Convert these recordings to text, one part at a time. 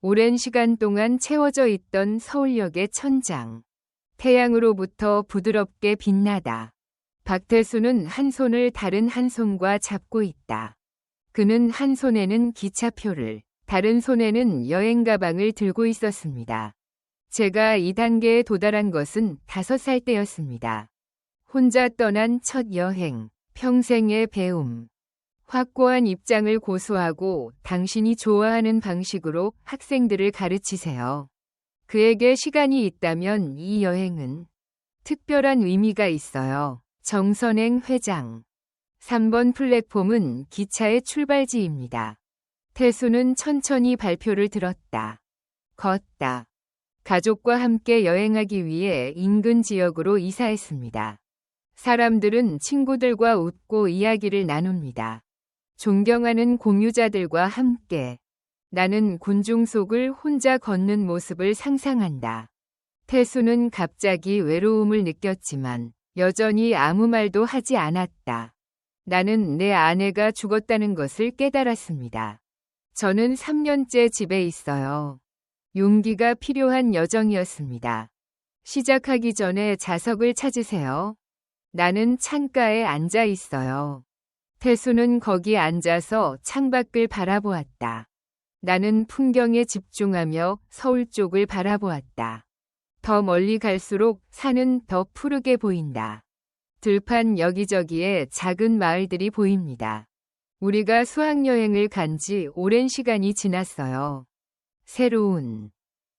오랜 시간 동안 채워져 있던 서울역의 천장. 태양으로부터 부드럽게 빛나다. 박태수는 한 손을 다른 한 손과 잡고 있다. 그는 한 손에는 기차표를, 다른 손에는 여행 가방을 들고 있었습니다. 제가 이 단계에 도달한 것은 5살 때였습니다. 혼자 떠난 첫 여행, 평생의 배움. 확고한 입장을 고수하고 당신이 좋아하는 방식으로 학생들을 가르치세요. 그에게 시간이 있다면 이 여행은 특별한 의미가 있어요. 정선행 회장. 3번 플랫폼은 기차의 출발지입니다. 태수는 천천히 발표를 들었다. 걷다. 가족과 함께 여행하기 위해 인근 지역으로 이사했습니다. 사람들은 친구들과 웃고 이야기를 나눕니다. 존경하는 공유자들과 함께. 나는 군중 속을 혼자 걷는 모습을 상상한다. 태수는 갑자기 외로움을 느꼈지만 여전히 아무 말도 하지 않았다. 나는 내 아내가 죽었다는 것을 깨달았습니다. 저는 3년째 집에 있어요. 용기가 필요한 여정이었습니다. 시작하기 전에 좌석을 찾으세요. 나는 창가에 앉아 있어요. 태수는 거기 앉아서 창밖을 바라보았다. 나는 풍경에 집중하며 서울 쪽을 바라보았다. 더 멀리 갈수록 산은 더 푸르게 보인다. 들판 여기저기에 작은 마을들이 보입니다. 우리가 수학여행을 간 지 오랜 시간이 지났어요. 새로운.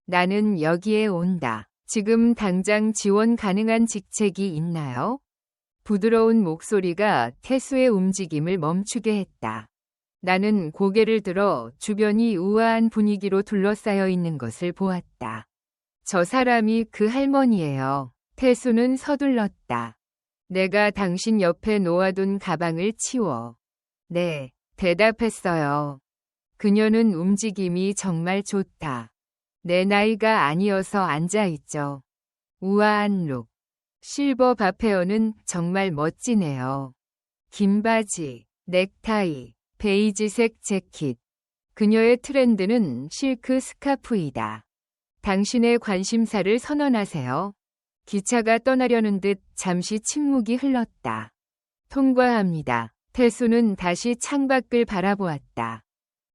나는 여기에 온다. 지금 당장 지원 가능한 직책이 있나요? 부드러운 목소리가 태수의 움직임을 멈추게 했다. 나는 고개를 들어 주변이 우아한 분위기로 둘러싸여 있는 것을 보았다. 저 사람이 그 할머니예요. 태수는 서둘렀다. 내가 당신 옆에 놓아둔 가방을 치워. 네, 대답했어요. 그녀는 움직임이 정말 좋다. 내 나이가 아니어서 앉아있죠. 우아한 룩. 실버 바페어는 정말 멋지네요. 긴 바지, 넥타이, 베이지색 재킷. 그녀의 트렌드는 실크 스카프이다. 당신의 관심사를 선언하세요. 기차가 떠나려는 듯 잠시 침묵이 흘렀다. 통과합니다. 태수는 다시 창밖을 바라보았다.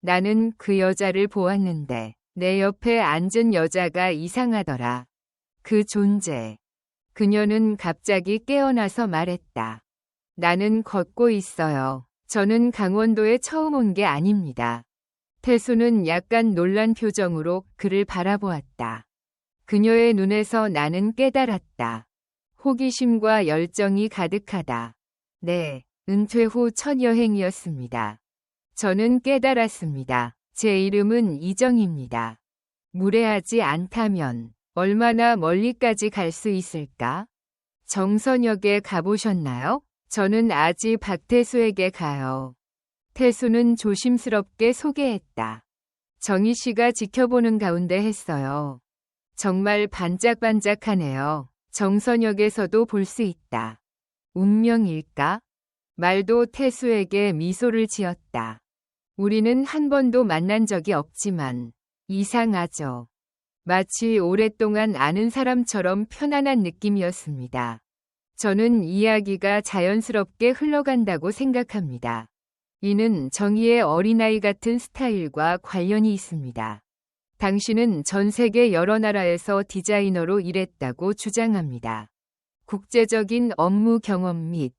나는 그 여자를 보았는데 내 옆에 앉은 여자가 이상하더라. 그 존재. 그녀는 갑자기 깨어나서 말했다. 나는 걷고 있어요. 저는 강원도에 처음 온 게 아닙니다. 태수는 약간 놀란 표정으로 그를 바라보았다. 그녀의 눈에서 나는 깨달았다. 호기심과 열정이 가득하다. 네, 은퇴 후 첫 여행이었습니다. 저는 깨달았습니다. 제 이름은 이정입니다. 무례하지 않다면 얼마나 멀리까지 갈 수 있을까? 정선역에 가보셨나요? 저는 아직 박태수에게 가요. 태수는 조심스럽게 소개했다. 정희 씨가 지켜보는 가운데 했어요. 정말 반짝반짝하네요. 정선역에서도 볼 수 있다. 운명일까? 말도 태수에게 미소를 지었다. 우리는 한 번도 만난 적이 없지만 이상하죠. 마치 오랫동안 아는 사람처럼 편안한 느낌이었습니다. 저는 이야기가 자연스럽게 흘러간다고 생각합니다. 이는 정의의 어린아이 같은 스타일과 관련이 있습니다. 당신은 전 세계 여러 나라에서 디자이너로 일했다고 주장합니다. 국제적인 업무 경험 및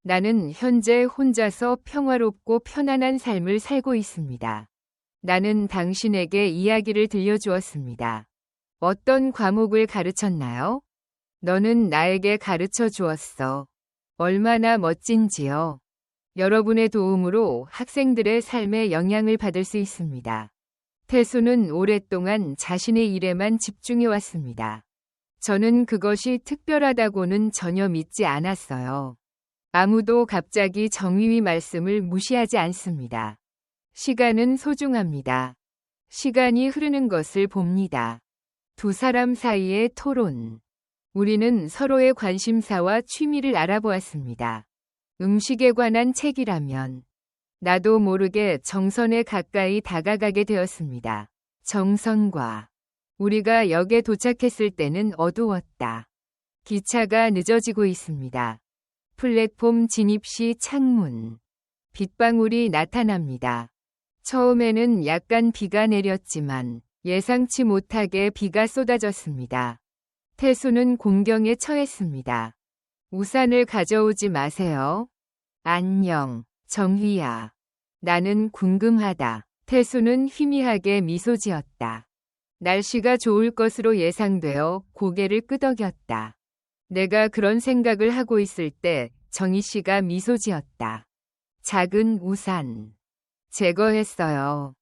나는 현재 혼자서 평화롭고 편안한 삶을 살고 있습니다. 나는 당신에게 이야기를 들려주었습니다. 어떤 과목을 가르쳤나요? 너는 나에게 가르쳐 주었어. 얼마나 멋진지요. 여러분의 도움으로 학생들의 삶에 영향을 받을 수 있습니다. 태수는 오랫동안 자신의 일에만 집중해 왔습니다. 저는 그것이 특별하다고는 전혀 믿지 않았어요. 아무도 갑자기 정의위 말씀을 무시하지 않습니다. 시간은 소중합니다. 시간이 흐르는 것을 봅니다. 두 사람 사이의 토론. 우리는 서로의 관심사와 취미를 알아보았습니다. 음식에 관한 책이라면 나도 모르게 정선에 가까이 다가가게 되었습니다. 정선과 우리가 역에 도착했을 때는 어두웠다. 기차가 늦어지고 있습니다. 플랫폼 진입 시 창문. 빗방울이 나타납니다. 처음에는 약간 비가 내렸지만 예상치 못하게 비가 쏟아졌습니다. 태수는 공경에 처했습니다. 우산을 가져오지 마세요. 안녕, 정휘야. 나는 궁금하다. 태수는 희미하게 미소 지었다. 날씨가 좋을 것으로 예상되어 고개를 끄덕였다. 내가 그런 생각을 하고 있을 때 정희 씨가 미소 지었다. 작은 우산. 제거했어요.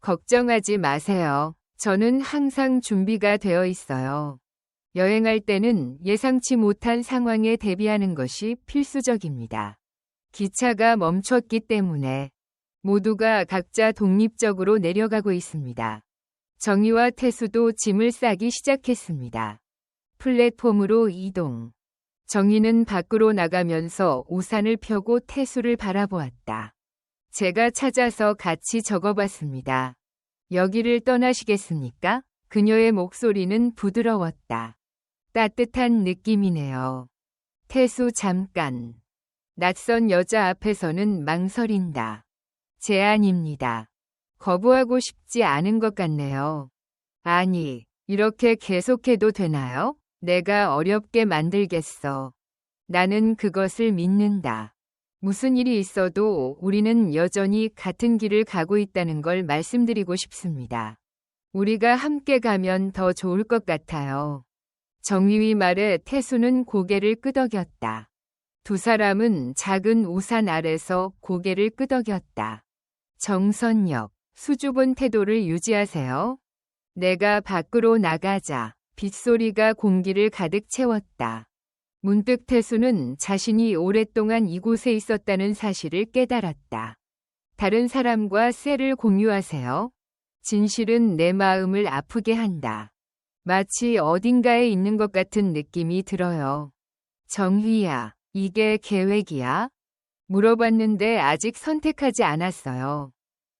걱정하지 마세요. 저는 항상 준비가 되어 있어요. 여행할 때는 예상치 못한 상황에 대비하는 것이 필수적입니다. 기차가 멈췄기 때문에 모두가 각자 독립적으로 내려가고 있습니다. 정희와 태수도 짐을 싸기 시작했습니다. 플랫폼으로 이동. 정희는 밖으로 나가면서 우산을 펴고 태수를 바라보았다. 제가 찾아서 같이 적어봤습니다. 여기를 떠나시겠습니까? 그녀의 목소리는 부드러웠다. 따뜻한 느낌이네요. 태수 잠깐. 낯선 여자 앞에서는 망설인다. 제안입니다. 거부하고 싶지 않은 것 같네요. 아니, 이렇게 계속해도 되나요? 내가 어렵게 만들겠어. 나는 그것을 믿는다. 무슨 일이 있어도 우리는 여전히 같은 길을 가고 있다는 걸 말씀드리고 싶습니다. 우리가 함께 가면 더 좋을 것 같아요. 정휘의 말에 태수는 고개를 끄덕였다. 두 사람은 작은 우산 아래서 고개를 끄덕였다. 정선역, 수줍은 태도를 유지하세요. 내가 밖으로 나가자. 빗소리가 공기를 가득 채웠다. 문득 태수는 자신이 오랫동안 이곳에 있었다는 사실을 깨달았다. 다른 사람과 셀을 공유하세요. 진실은 내 마음을 아프게 한다. 마치 어딘가에 있는 것 같은 느낌이 들어요. 정휘야, 이게 계획이야? 물어봤는데 아직 선택하지 않았어요.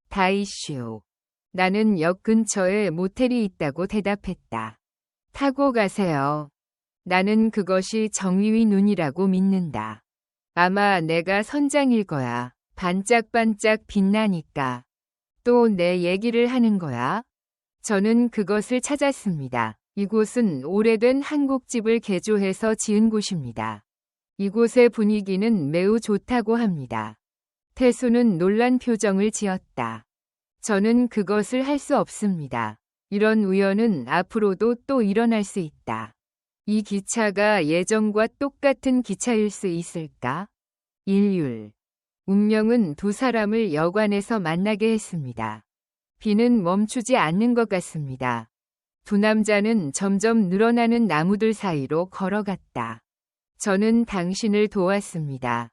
다이슈. 나는 역 근처에 모텔이 있다고 대답했다. 타고 가세요. 나는 그것이 정의의 눈이라고 믿는다. 아마 내가 선장일 거야. 반짝반짝 빛나니까. 또 내 얘기를 하는 거야. 저는 그것을 찾았습니다. 이곳은 오래된 한국집을 개조해서 지은 곳입니다. 이곳의 분위기는 매우 좋다고 합니다. 태수는 놀란 표정을 지었다. 저는 그것을 할 수 없습니다. 이런 우연은 앞으로도 또 일어날 수 있다. 이 기차가 예전과 똑같은 기차일 수 있을까? 일률. 운명은 두 사람을 여관에서 만나게 했습니다. 비는 멈추지 않는 것 같습니다. 두 남자는 점점 늘어나는 나무들 사이로 걸어갔다. 저는 당신을 도왔습니다.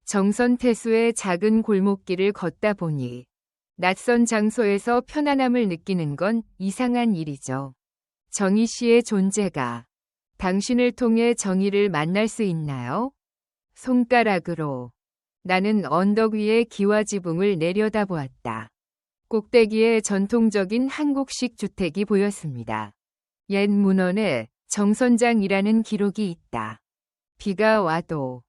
정선태수의 작은 골목길을 걷다 보니 낯선 장소에서 편안함을 느끼는 건 이상한 일이죠. 정희 씨의 존재가 당신을 통해 정희를 만날 수 있나요? 손가락으로. 나는 언덕 위의 기와지붕을 내려다보았다. 꼭대기에 전통적인 한국식 주택이 보였습니다. 옛 문헌에 정선장이라는 기록이 있다. 비가 와도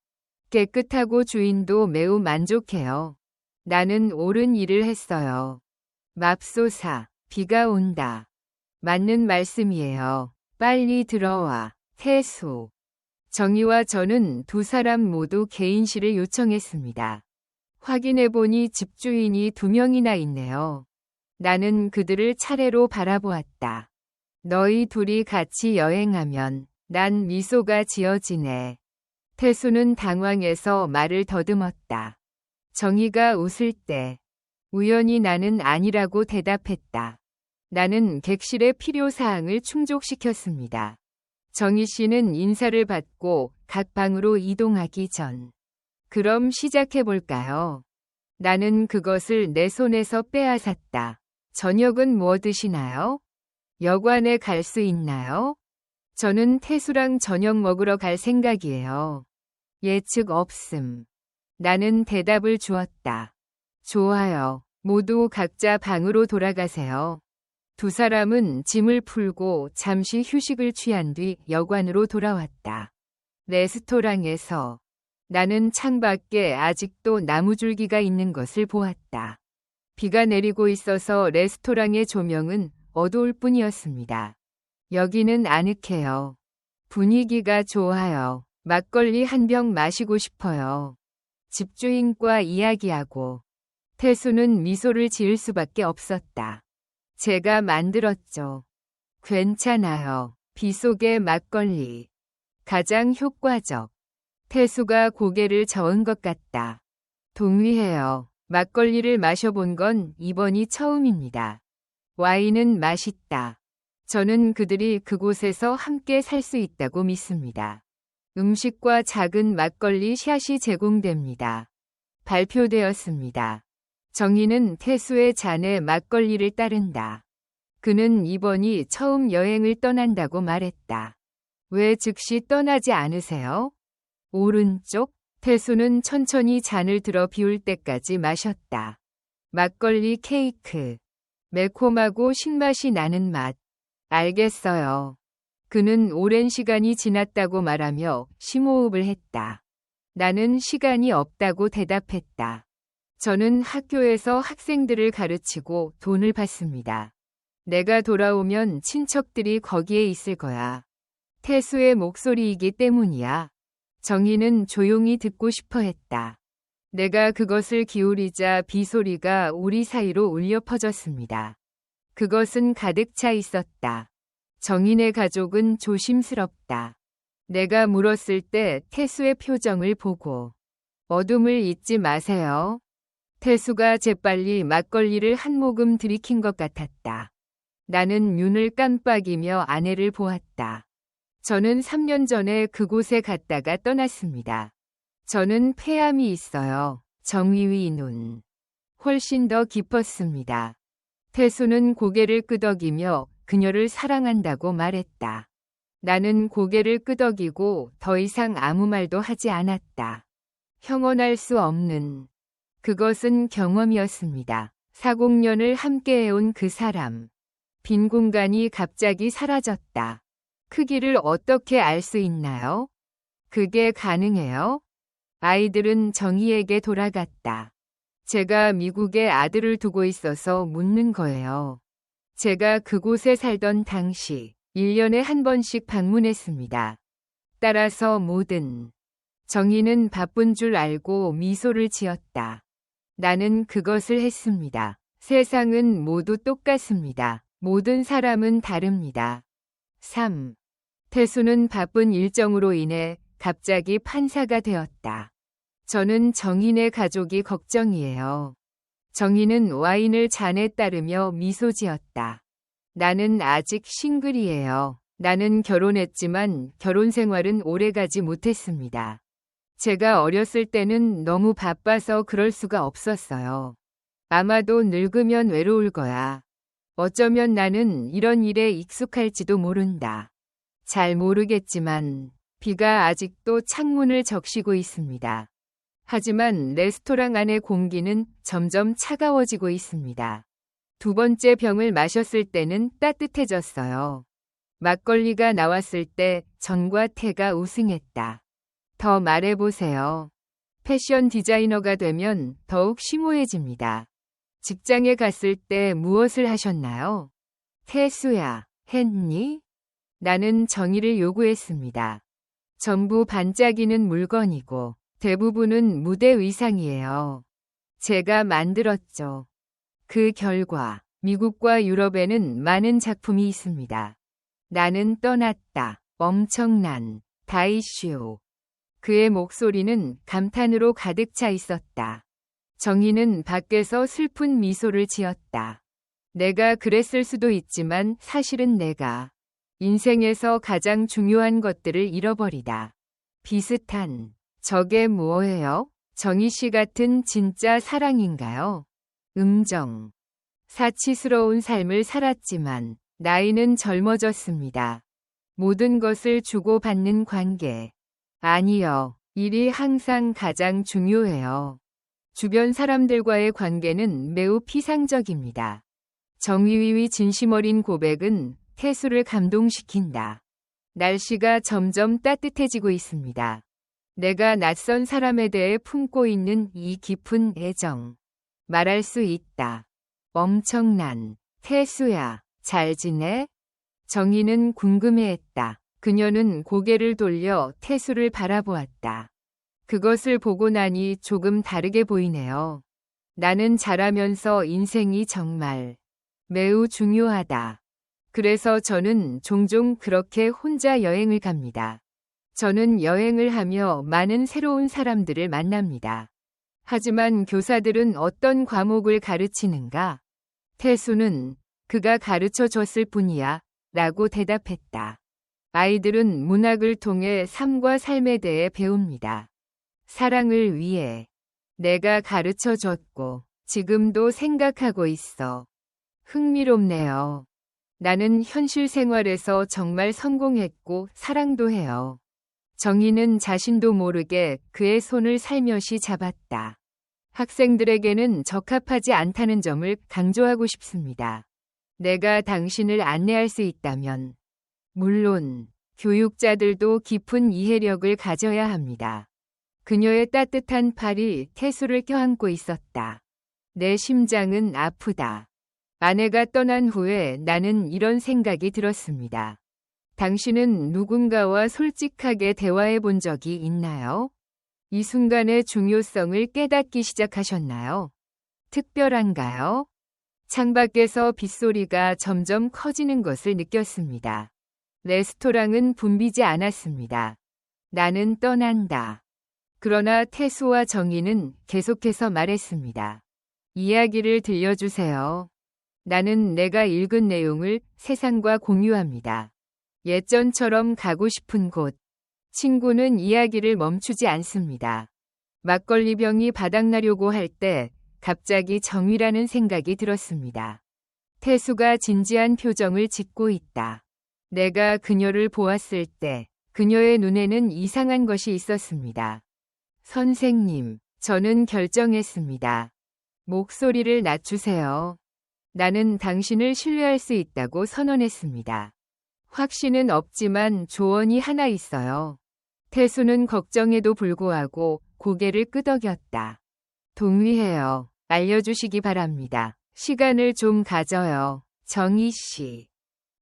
깨끗하고 주인도 매우 만족해요. 나는 옳은 일을 했어요. 맙소사, 비가 온다. 맞는 말씀이에요. 빨리 들어와, 태수. 정희와 저는 두 사람 모두 개인실을 요청했습니다. 확인해보니 집주인이 2명이나 있네요. 나는 그들을 차례로 바라보았다. 너희 둘이 같이 여행하면 난 미소가 지어지네. 태수는 당황해서 말을 더듬었다. 정희가 웃을 때 우연히 나는 아니라고 대답했다. 나는 객실의 필요사항을 충족시켰습니다. 정희 씨는 인사를 받고 각 방으로 이동하기 전. 그럼 시작해볼까요? 나는 그것을 내 손에서 빼앗았다. 저녁은 뭐 드시나요? 여관에 갈 수 있나요? 저는 태수랑 저녁 먹으러 갈 생각이에요. 예측 없음. 나는 대답을 주었다. 좋아요. 모두 각자 방으로 돌아가세요. 두 사람은 짐을 풀고 잠시 휴식을 취한 뒤 여관으로 돌아왔다. 레스토랑에서 나는 창밖에 아직도 나무줄기가 있는 것을 보았다. 비가 내리고 있어서 레스토랑의 조명은 어두울 뿐이었습니다. 여기는 아늑해요. 분위기가 좋아요. 막걸리 한 병 마시고 싶어요. 집주인과 이야기하고. 태수는 미소를 지을 수밖에 없었다. 제가 만들었죠. 괜찮아요. 비 속의 막걸리. 가장 효과적. 태수가 고개를 저은 것 같다. 동의해요. 막걸리를 마셔본 건 이번이 처음입니다. 와인은 맛있다. 저는 그들이 그곳에서 함께 살 수 있다고 믿습니다. 음식과 작은 막걸리 샷이 제공됩니다. 발표되었습니다. 정희는 태수의 잔에 막걸리를 따른다. 그는 이번이 처음 여행을 떠난다고 말했다. 왜 즉시 떠나지 않으세요? 오른쪽. 태수는 천천히 잔을 들어 비울 때까지 마셨다. 막걸리 케이크. 매콤하고 신맛이 나는 맛. 알겠어요. 그는 오랜 시간이 지났다고 말하며 심호흡을 했다. 나는 시간이 없다고 대답했다. 저는 학교에서 학생들을 가르치고 돈을 받습니다. 내가 돌아오면 친척들이 거기에 있을 거야. 태수의 목소리이기 때문이야. 정희는 조용히 듣고 싶어 했다. 내가 그것을 기울이자 비소리가 우리 사이로 울려 퍼졌습니다. 그것은 가득 차 있었다. 정인의 가족은 조심스럽다. 내가 물었을 때 태수의 표정을 보고 어둠을 잊지 마세요. 태수가 재빨리 막걸리를 한 모금 들이킨 것 같았다. 나는 눈을 깜빡이며 아내를 보았다. 저는 3년 전에 그곳에 갔다가 떠났습니다. 저는 폐암이 있어요. 정희의 눈. 훨씬 더 깊었습니다. 태수는 고개를 끄덕이며 그녀를 사랑한다고 말했다. 나는 고개를 끄덕이고 더 이상 아무 말도 하지 않았다. 형언할 수 없는. 그것은 경험이었습니다. 40년을 함께해온 그 사람. 빈 공간이 갑자기 사라졌다. 크기를 어떻게 알 수 있나요? 그게 가능해요? 아이들은 정희에게 돌아갔다. 제가 미국에 아들을 두고 있어서 묻는 거예요. 제가 그곳에 살던 당시 1년에 한 번씩 방문했습니다. 따라서 모든. 정희는 바쁜 줄 알고 미소를 지었다. 나는 그것을 했습니다. 세상은 모두 똑같습니다. 모든 사람은 다릅니다. 3. 태수는 바쁜 일정으로 인해 갑자기 판사가 되었다. 저는 정인의 가족이 걱정이에요. 정인은 와인을 잔에 따르며 미소 지었다. 나는 아직 싱글이에요. 나는 결혼했지만 결혼 생활은 오래가지 못했습니다. 제가 어렸을 때는 너무 바빠서 그럴 수가 없었어요. 아마도 늙으면 외로울 거야. 어쩌면 나는 이런 일에 익숙할지도 모른다. 잘 모르겠지만 비가 아직도 창문을 적시고 있습니다. 하지만 레스토랑 안의 공기는 점점 차가워지고 있습니다. 두 번째 병을 마셨을 때는 따뜻해졌어요. 막걸리가 나왔을 때 전과 태가 우승했다. 더 말해보세요. 패션 디자이너가 되면 더욱 심오해집니다. 직장에 갔을 때 무엇을 하셨나요? 태수야, 했니? 나는 정의를 요구했습니다. 전부 반짝이는 물건이고 대부분은 무대 의상이에요. 제가 만들었죠. 그 결과 미국과 유럽에는 많은 작품이 있습니다. 나는 떠났다. 엄청난 다이쇼. 그의 목소리는 감탄으로 가득 차 있었다. 정희는 밖에서 슬픈 미소를 지었다. 내가 그랬을 수도 있지만 사실은 내가 인생에서 가장 중요한 것들을 잃어버리다. 비슷한. 저게 뭐예요? 정희 씨 같은 진짜 사랑인가요? 음정. 사치스러운 삶을 살았지만 나이는 젊어졌습니다. 모든 것을 주고받는 관계. 아니요. 일이 항상 가장 중요해요. 주변 사람들과의 관계는 매우 피상적입니다. 정휘위의 진심 어린 고백은 태수를 감동시킨다. 날씨가 점점 따뜻해지고 있습니다. 내가 낯선 사람에 대해 품고 있는 이 깊은 애정. 말할 수 있다. 엄청난. 태수야, 잘 지내? 정희는 궁금해했다. 그녀는 고개를 돌려 태수를 바라보았다. 그것을 보고 나니 조금 다르게 보이네요. 나는 자라면서 인생이 정말 매우 중요하다. 그래서 저는 종종 그렇게 혼자 여행을 갑니다. 저는 여행을 하며 많은 새로운 사람들을 만납니다. 하지만 교사들은 어떤 과목을 가르치는가? 태수는 그가 가르쳐 줬을 뿐이야 라고 대답했다. 아이들은 문학을 통해 삶과 삶에 대해 배웁니다. 사랑을 위해 내가 가르쳐 줬고 지금도 생각하고 있어. 흥미롭네요. 나는 현실 생활에서 정말 성공했고 사랑도 해요. 정희는 자신도 모르게 그의 손을 살며시 잡았다. 학생들에게는 적합하지 않다는 점을 강조하고 싶습니다. 내가 당신을 안내할 수 있다면, 물론 교육자들도 깊은 이해력을 가져야 합니다. 그녀의 따뜻한 팔이 태수를 껴안고 있었다. 내 심장은 아프다. 아내가 떠난 후에 나는 이런 생각이 들었습니다. 당신은 누군가와 솔직하게 대화해 본 적이 있나요? 이 순간의 중요성을 깨닫기 시작하셨나요? 특별한가요? 창밖에서 빗소리가 점점 커지는 것을 느꼈습니다. 레스토랑은 붐비지 않았습니다. 나는 떠난다. 그러나 태수와 정희는 계속해서 말했습니다. 이야기를 들려주세요. 나는 내가 읽은 내용을 세상과 공유합니다. 예전처럼 가고 싶은 곳. 친구는 이야기를 멈추지 않습니다. 막걸리 병이 바닥나려고 할 때 갑자기 정희라는 생각이 들었습니다. 태수가 진지한 표정을 짓고 있다. 내가 그녀를 보았을 때 그녀의 눈에는 이상한 것이 있었습니다. 선생님, 저는 결정했습니다. 목소리를 낮추세요. 나는 당신을 신뢰할 수 있다고 선언했습니다. 확신은 없지만 조언이 하나 있어요. 태수는 걱정에도 불구하고 고개를 끄덕였다. 동의해요. 알려주시기 바랍니다. 시간을 좀 가져요. 정희 씨.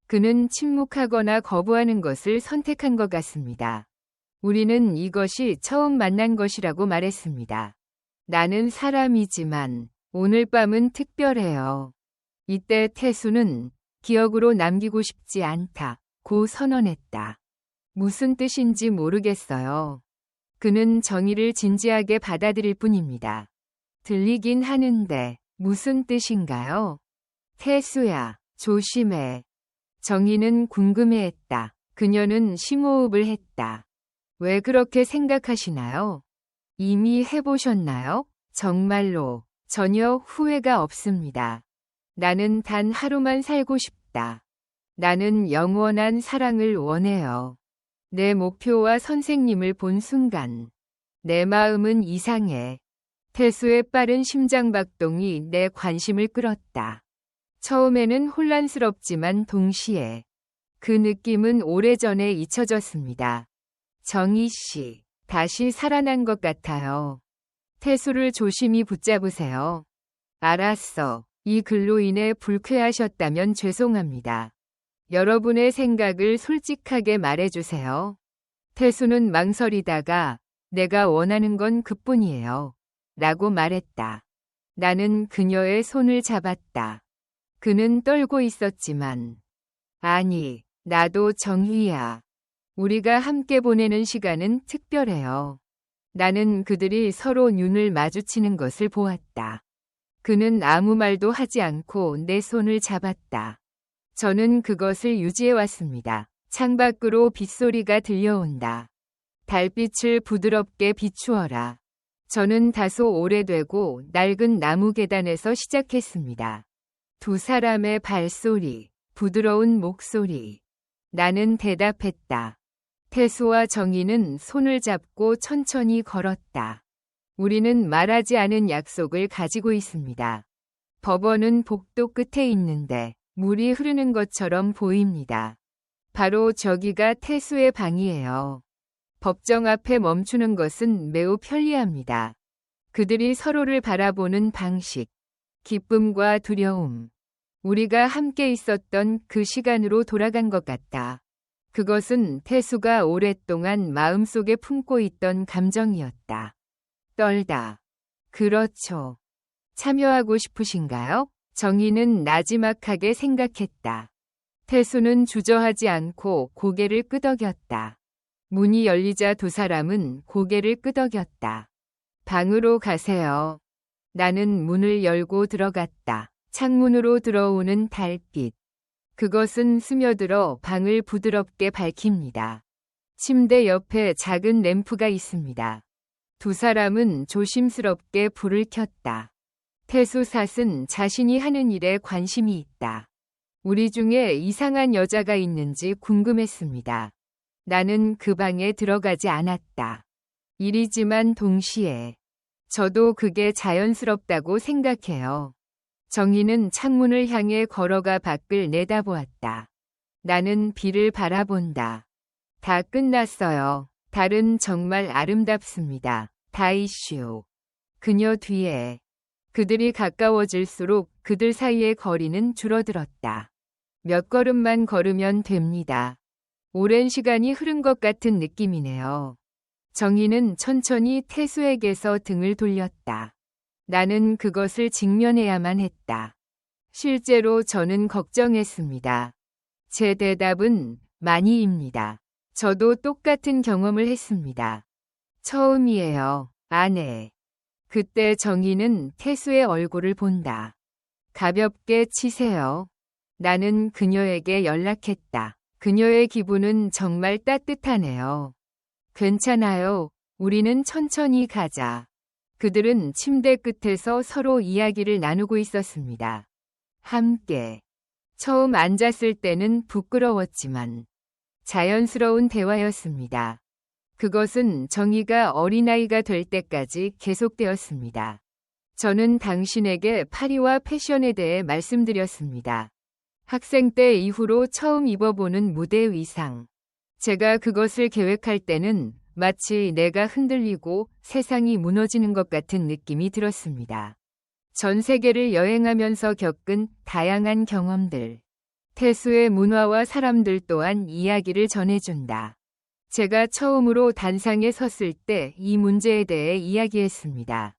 그는 침묵하거나 거부하는 것을 선택한 것 같습니다. 우리는 이것이 처음 만난 것이라고 말했습니다. 나는 사람이지만 오늘 밤은 특별해요. 이때 태수는 기억으로 남기고 싶지 않다고 선언했다. 무슨 뜻인지 모르겠어요. 그는 정의를 진지하게 받아들일 뿐입니다. 들리긴 하는데 무슨 뜻인가요? 태수야, 조심해. 정의는 궁금해했다. 그녀는 심호흡을 했다. 왜 그렇게 생각하시나요? 이미 해보셨나요? 정말로 전혀 후회가 없습니다. 나는 단 하루만 살고 싶다. 나는 영원한 사랑을 원해요. 내 목표와 선생님을 본 순간 내 마음은 이상해. 태수의 빠른 심장박동이 내 관심을 끌었다. 처음에는 혼란스럽지만 동시에 그 느낌은 오래전에 잊혀졌습니다. 정희 씨, 다시 살아난 것 같아요. 태수를 조심히 붙잡으세요. 알았어. 이 글로 인해 불쾌하셨다면 죄송합니다. 여러분의 생각을 솔직하게 말해주세요. 태수는 망설이다가 내가 원하는 건 그뿐이에요. 라고 말했다. 나는 그녀의 손을 잡았다. 그는 떨고 있었지만 아니, 나도 정희야. 우리가 함께 보내는 시간은 특별해요. 나는 그들이 서로 눈을 마주치는 것을 보았다. 그는 아무 말도 하지 않고 내 손을 잡았다. 저는 그것을 유지해왔습니다. 창밖으로 빗소리가 들려온다. 달빛을 부드럽게 비추어라. 저는 다소 오래되고 낡은 나무 계단에서 시작했습니다. 두 사람의 발소리, 부드러운 목소리. 나는 대답했다. 태수와 정희는 손을 잡고 천천히 걸었다. 우리는 말하지 않은 약속을 가지고 있습니다. 법원은 복도 끝에 있는데 물이 흐르는 것처럼 보입니다. 바로 저기가 태수의 방이에요. 법정 앞에 멈추는 것은 매우 편리합니다. 그들이 서로를 바라보는 방식, 기쁨과 두려움. 우리가 함께 있었던 그 시간으로 돌아간 것 같다. 그것은 태수가 오랫동안 마음속에 품고 있던 감정이었다. 떨다. 그렇죠. 참여하고 싶으신가요? 정희는 나지막하게 생각했다. 태수는 주저하지 않고 고개를 끄덕였다. 문이 열리자 두 사람은 고개를 끄덕였다. 방으로 가세요. 나는 문을 열고 들어갔다. 창문으로 들어오는 달빛. 그것은 스며들어 방을 부드럽게 밝힙니다. 침대 옆에 작은 램프가 있습니다. 두 사람은 조심스럽게 불을 켰다. 태수삿은 자신이 하는 일에 관심이 있다. 우리 중에 이상한 여자가 있는지 궁금했습니다. 나는 그 방에 들어가지 않았다. 일이지만 동시에 저도 그게 자연스럽다고 생각해요. 정희는 창문을 향해 걸어가 밖을 내다보았다. 나는 비를 바라본다. 다 끝났어요. 달은 정말 아름답습니다. 다이쇼. 그녀 뒤에. 그들이 가까워질수록 그들 사이의 거리는 줄어들었다. 몇 걸음만 걸으면 됩니다. 오랜 시간이 흐른 것 같은 느낌이네요. 정희는 천천히 태수에게서 등을 돌렸다. 나는 그것을 직면해야만 했다. 실제로 저는 걱정했습니다. 제 대답은 많이입니다. 저도 똑같은 경험을 했습니다. 처음이에요, 아내. 그때 정희는 태수의 얼굴을 본다. 가볍게 치세요. 나는 그녀에게 연락했다. 그녀의 기분은 정말 따뜻하네요. 괜찮아요. 우리는 천천히 가자. 그들은 침대 끝에서 서로 이야기를 나누고 있었습니다. 함께. 처음 앉았을 때는 부끄러웠지만 자연스러운 대화였습니다. 그것은 정희가 어린아이가 될 때까지 계속되었습니다. 저는 당신에게 파리와 패션에 대해 말씀드렸습니다. 학생 때 이후로 처음 입어보는 무대 의상. 제가 그것을 계획할 때는 마치 내가 흔들리고 세상이 무너지는 것 같은 느낌이 들었습니다. 전 세계를 여행하면서 겪은 다양한 경험들. 태수의 문화와 사람들 또한 이야기를 전해준다. 제가 처음으로 단상에 섰을 때 이 문제에 대해 이야기했습니다.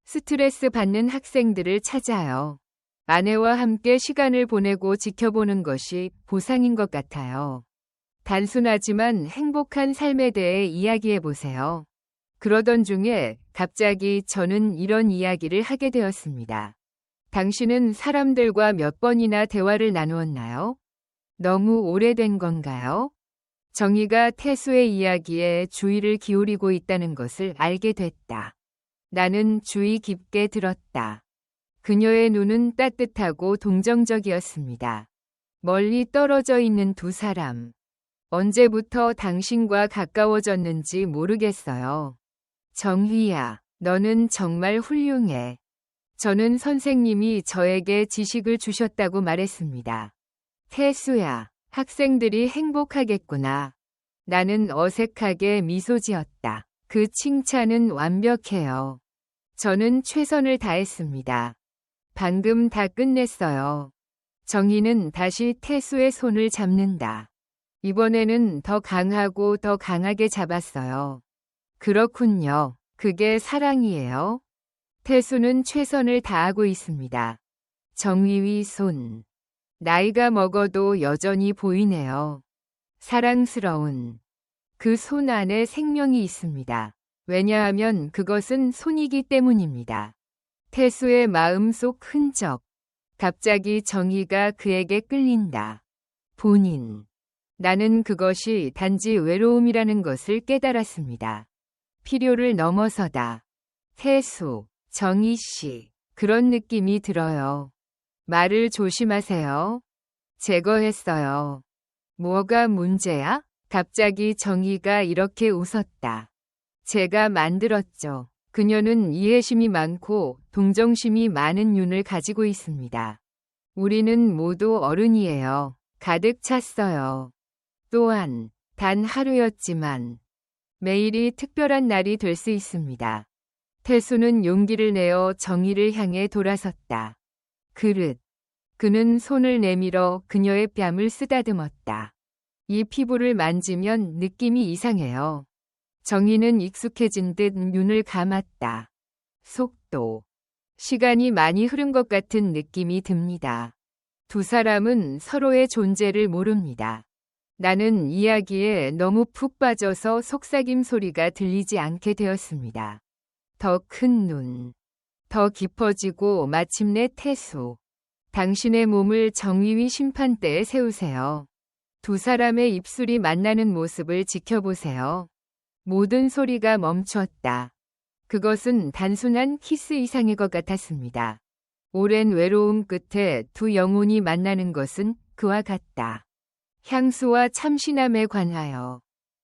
스트레스 받는 학생들을 찾아요. 아내와 함께 시간을 보내고 지켜보는 것이 보상인 것 같아요. 단순하지만 행복한 삶에 대해 이야기해 보세요. 그러던 중에 갑자기 저는 이런 이야기를 하게 되었습니다. 당신은 사람들과 몇 번이나 대화를 나누었나요? 너무 오래된 건가요? 정희가 태수의 이야기에 주의를 기울이고 있다는 것을 알게 됐다. 나는 주의 깊게 들었다. 그녀의 눈은 따뜻하고 동정적이었습니다. 멀리 떨어져 있는 두 사람. 언제부터 당신과 가까워졌는지 모르겠어요. 정희야, 너는 정말 훌륭해. 저는 선생님이 저에게 지식을 주셨다고 말했습니다. 태수야, 학생들이 행복하겠구나. 나는 어색하게 미소 지었다. 그 칭찬은 완벽해요. 저는 최선을 다했습니다. 방금 다 끝냈어요. 정희는 다시 태수의 손을 잡는다. 이번에는 더 강하고 더 강하게 잡았어요. 그렇군요. 그게 사랑이에요. 태수는 최선을 다하고 있습니다. 정희의 손. 나이가 먹어도 여전히 보이네요. 사랑스러운. 그 손 안에 생명이 있습니다. 왜냐하면 그것은 손이기 때문입니다. 태수의 마음속 흔적. 갑자기 정희가 그에게 끌린다. 본인. 나는 그것이 단지 외로움이라는 것을 깨달았습니다. 필요를 넘어서다. 태수, 정희 씨. 그런 느낌이 들어요. 말을 조심하세요. 제거했어요. 뭐가 문제야? 갑자기 정희가 이렇게 웃었다. 제가 만들었죠. 그녀는 이해심이 많고 동정심이 많은 윤을 가지고 있습니다. 우리는 모두 어른이에요. 가득 찼어요. 또한 단 하루였지만 매일이 특별한 날이 될 수 있습니다. 태수는 용기를 내어 정희를 향해 돌아섰다. 그는 손을 내밀어 그녀의 뺨을 쓰다듬었다. 이 피부를 만지면 느낌이 이상해요. 정희는 익숙해진 듯 눈을 감았다. 속도. 시간이 많이 흐른 것 같은 느낌이 듭니다. 두 사람은 서로의 존재를 모릅니다. 나는 이야기에 너무 푹 빠져서 속삭임 소리가 들리지 않게 되었습니다. 더 큰 눈. 더 깊어지고 마침내 태수. 당신의 몸을 정의위 심판대에 세우세요. 두 사람의 입술이 만나는 모습을 지켜보세요. 모든 소리가 멈췄다. 그것은 단순한 키스 이상의 것 같았습니다. 오랜 외로움 끝에 두 영혼이 만나는 것은 그와 같다. 향수와 참신함에 관하여.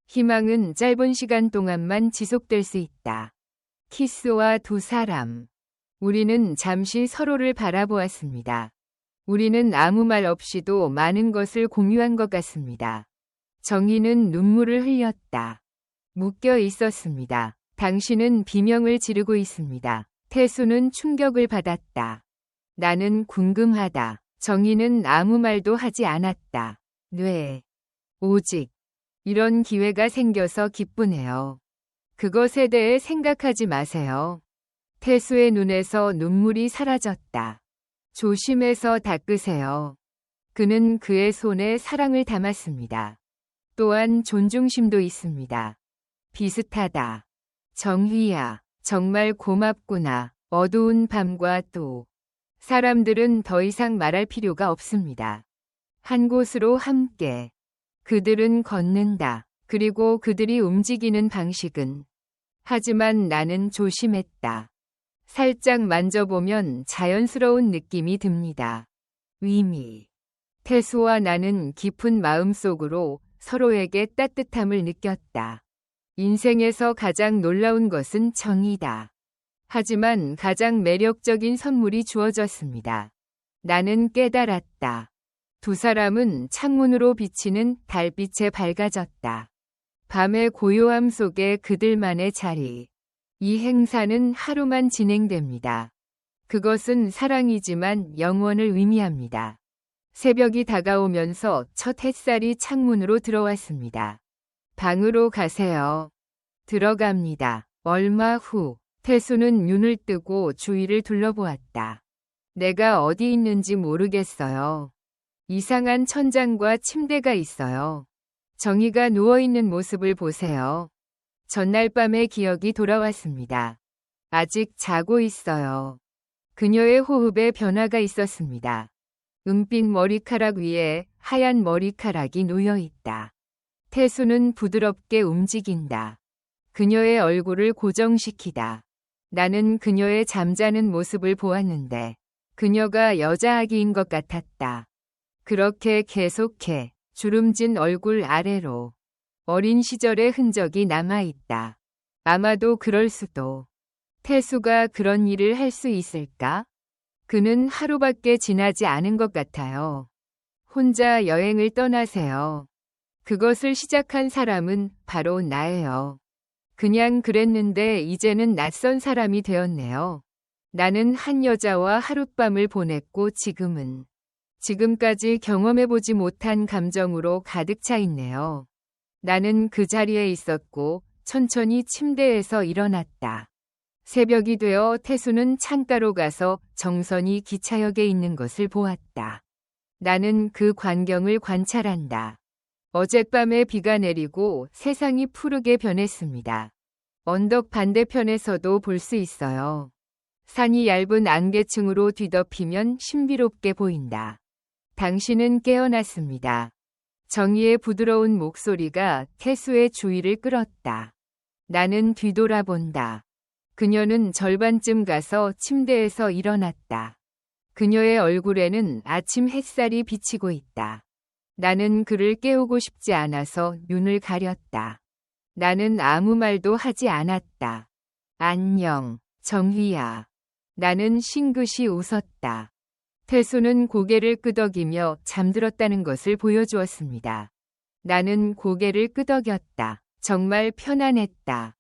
희망은 짧은 시간 동안만 지속될 수 있다. 키스와 두 사람. 우리는 잠시 서로를 바라보았습니다. 우리는 아무 말 없이도 많은 것을 공유한 것 같습니다. 정희는 눈물을 흘렸다. 묶여 있었습니다. 당신은 비명을 지르고 있습니다. 태수는 충격을 받았다. 나는 궁금하다. 정희는 아무 말도 하지 않았다. 오직 이런 기회가 생겨서 기쁘네요. 그것에 대해 생각하지 마세요. 태수의 눈에서 눈물이 사라졌다. 조심해서 닦으세요. 그는 그의 손에 사랑을 담았습니다. 또한 존중심도 있습니다. 비슷하다. 정희야, 정말 고맙구나. 어두운 밤과 또 사람들은 더 이상 말할 필요가 없습니다. 한 곳으로 함께. 그들은 걷는다. 그리고 그들이 움직이는 방식은. 하지만 나는 조심했다. 살짝 만져보면 자연스러운 느낌이 듭니다. 위미. 태수와 나는 깊은 마음속으로 서로에게 따뜻함을 느꼈다. 인생에서 가장 놀라운 것은 정이다. 하지만 가장 매력적인 선물이 주어졌습니다. 나는 깨달았다. 두 사람은 창문으로 비치는 달빛에 밝아졌다. 밤의 고요함 속에 그들만의 자리. 이 행사는 하루만 진행됩니다. 그것은 사랑이지만 영원을 의미합니다. 새벽이 다가오면서 첫 햇살이 창문으로 들어왔습니다. 방으로 가세요. 들어갑니다. 얼마 후 태수는 눈을 뜨고 주위를 둘러보았다. 내가 어디 있는지 모르겠어요. 이상한 천장과 침대가 있어요. 정희가 누워있는 모습을 보세요. 전날 밤의 기억이 돌아왔습니다. 아직 자고 있어요. 그녀의 호흡에 변화가 있었습니다. 은빛 머리카락 위에 하얀 머리카락이 놓여 있다. 태수는 부드럽게 움직인다. 그녀의 얼굴을 고정시키다. 나는 그녀의 잠자는 모습을 보았는데 그녀가 여자아기인 것 같았다. 그렇게 계속해 주름진 얼굴 아래로 어린 시절의 흔적이 남아있다. 아마도 그럴 수도. 태수가 그런 일을 할 수 있을까? 그는 하루밖에 지나지 않은 것 같아요. 혼자 여행을 떠나세요. 그것을 시작한 사람은 바로 나예요. 그냥 그랬는데 이제는 낯선 사람이 되었네요. 나는 한 여자와 하룻밤을 보냈고 지금까지 경험해보지 못한 감정으로 가득 차 있네요. 나는 그 자리에 있었고 천천히 침대에서 일어났다. 새벽이 되어 태수는 창가로 가서 정선이 기차역에 있는 것을 보았다. 나는 그 광경을 관찰한다. 어젯밤에 비가 내리고 세상이 푸르게 변했습니다. 언덕 반대편에서도 볼 수 있어요. 산이 얇은 안개층으로 뒤덮이면 신비롭게 보인다. 당신은 깨어났습니다. 정희의 부드러운 목소리가 태수의 주의를 끌었다. 나는 뒤돌아본다. 그녀는 절반쯤 가서 침대에서 일어났다. 그녀의 얼굴에는 아침 햇살이 비치고 있다. 나는 그를 깨우고 싶지 않아서 눈을 가렸다. 나는 아무 말도 하지 않았다. 안녕, 정희야. 나는 싱긋이 웃었다. 태수는 고개를 끄덕이며 잠들었다는 것을 보여주었습니다. 나는 고개를 끄덕였다. 정말 편안했다.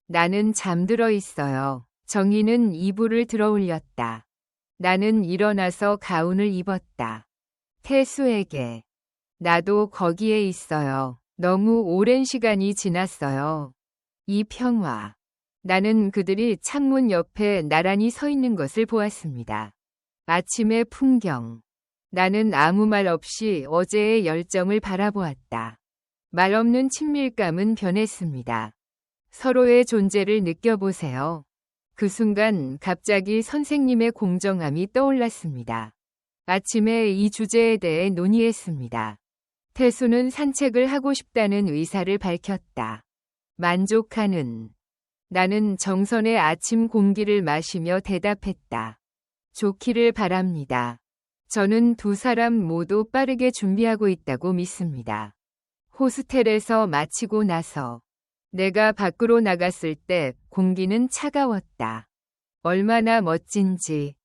나는 잠들어 있어요. 정희는 이불을 들어 올렸다. 나는 일어나서 가운을 입었다. 태수에게. 나도 거기에 있어요. 너무 오랜 시간이 지났어요. 이 평화. 나는 그들이 창문 옆에 나란히 서 있는 것을 보았습니다. 아침의 풍경. 나는 아무 말 없이 어제의 열정을 바라보았다. 말 없는 친밀감은 변했습니다. 서로의 존재를 느껴보세요. 그 순간 갑자기 선생님의 공정함이 떠올랐습니다. 아침에 이 주제에 대해 논의했습니다. 태수는 산책을 하고 싶다는 의사를 밝혔다. 만족하는. 나는 정선의 아침 공기를 마시며 대답했다. 좋기를 바랍니다. 저는 두 사람 모두 빠르게 준비하고 있다고 믿습니다. 호스텔에서 마치고 나서 내가 밖으로 나갔을 때 공기는 차가웠다. 얼마나 멋진지.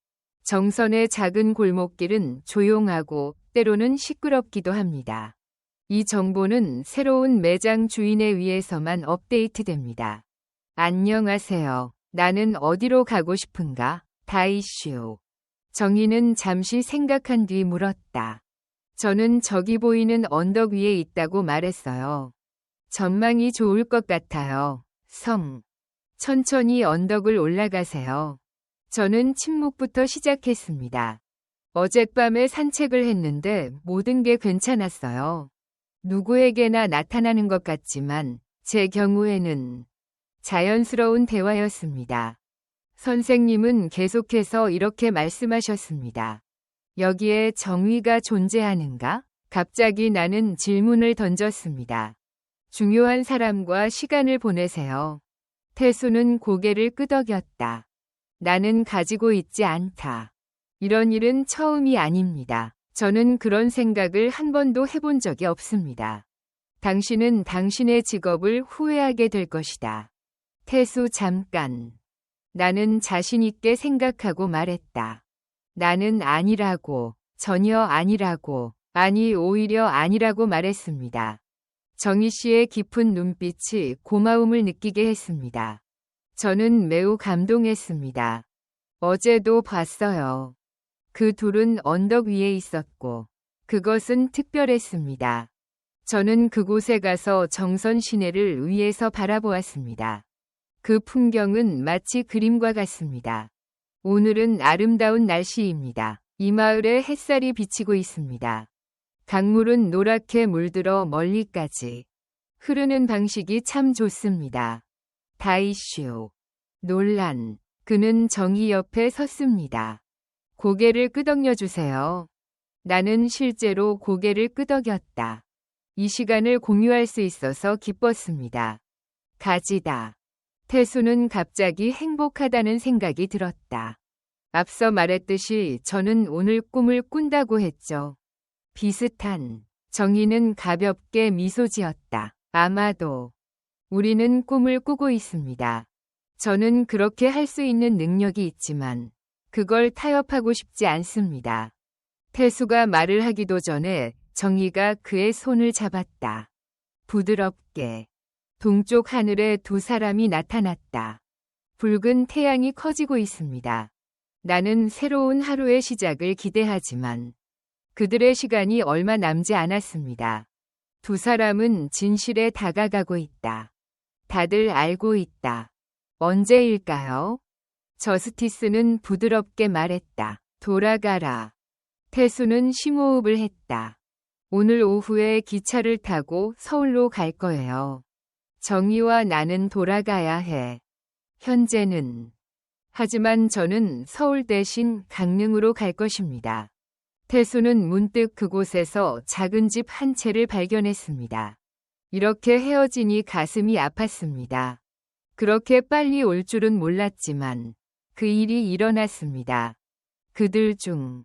정선의 작은 골목길은 조용하고 때로는 시끄럽기도 합니다. 이 정보는 새로운 매장 주인에 의해서만 업데이트됩니다. 안녕하세요. 나는 어디로 가고 싶은가? 다이슈. 정희는 잠시 생각한 뒤 물었다. 저는 저기 보이는 언덕 위에 있다고 말했어요. 전망이 좋을 것 같아요. 천천히 언덕을 올라가세요. 저는 침묵부터 시작했습니다. 어젯밤에 산책을 했는데 모든 게 괜찮았어요. 누구에게나 나타나는 것 같지만 제 경우에는 자연스러운 대화였습니다. 선생님은 계속해서 이렇게 말씀하셨습니다. 여기에 정의가 존재하는가? 갑자기 나는 질문을 던졌습니다. 중요한 사람과 시간을 보내세요. 태수는 고개를 끄덕였다. 나는 가지고 있지 않다. 이런 일은 처음이 아닙니다. 저는 그런 생각을 한 번도 해본 적이 없습니다. 당신은 당신의 직업을 후회하게 될 것이다. 태수 잠깐. 나는 자신 있게 생각하고 말했다. 나는 아니라고, 전혀 아니라고, 아니 오히려 아니라고 말했습니다. 정희 씨의 깊은 눈빛이 고마움을 느끼게 했습니다. 저는 매우 감동했습니다. 어제도 봤어요. 그 둘은 언덕 위에 있었고, 그것은 특별했습니다. 저는 그곳에 가서 정선 시내를 위에서 바라보았습니다. 그 풍경은 마치 그림과 같습니다. 오늘은 아름다운 날씨입니다. 이 마을에 햇살이 비치고 있습니다. 강물은 노랗게 물들어 멀리까지 흐르는 방식이 참 좋습니다. 다이슈. 논란. 그는 정희 옆에 섰습니다. 고개를 끄덕여 주세요. 나는 실제로 고개를 끄덕였다. 이 시간을 공유할 수 있어서 기뻤습니다. 가지다. 태수는 갑자기 행복하다는 생각이 들었다. 앞서 말했듯이 저는 오늘 꿈을 꾼다고 했죠. 비슷한. 정희는 가볍게 미소 지었다. 아마도. 우리는 꿈을 꾸고 있습니다. 저는 그렇게 할 수 있는 능력이 있지만 그걸 타협하고 싶지 않습니다. 태수가 말을 하기도 전에 정희가 그의 손을 잡았다. 부드럽게. 동쪽 하늘에 두 사람이 나타났다. 붉은 태양이 커지고 있습니다. 나는 새로운 하루의 시작을 기대하지만 그들의 시간이 얼마 남지 않았습니다. 두 사람은 진실에 다가가고 있다. 다들 알고 있다. 언제일까요? 저스티스는 부드럽게 말했다. 돌아가라. 태수는 심호흡을 했다. 오늘 오후에 기차를 타고 서울로 갈 거예요. 정희와 나는 돌아가야 해. 현재는. 하지만 저는 서울 대신 강릉으로 갈 것입니다. 태수는 문득 그곳에서 작은 집 한 채를 발견했습니다. 이렇게 헤어지니 가슴이 아팠습니다. 그렇게 빨리 올 줄은 몰랐지만 그 일이 일어났습니다. 그들 중.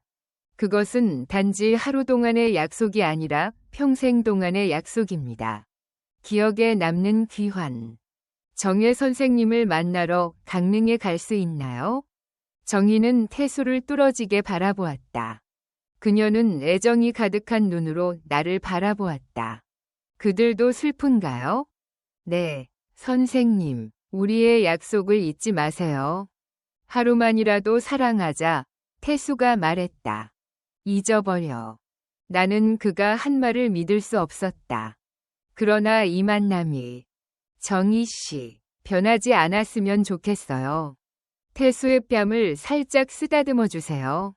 그것은 단지 하루 동안의 약속이 아니라 평생 동안의 약속입니다. 기억에 남는 귀환. 정혜 선생님을 만나러 강릉에 갈 수 있나요? 정희는 태수를 뚫어지게 바라보았다. 그녀는 애정이 가득한 눈으로 나를 바라보았다. 그들도 슬픈가요? 네, 선생님, 우리의 약속을 잊지 마세요. 하루만이라도 사랑하자, 태수가 말했다. 잊어버려. 나는 그가 한 말을 믿을 수 없었다. 그러나 이 만남이 정희 씨, 변하지 않았으면 좋겠어요. 태수의 뺨을 살짝 쓰다듬어 주세요.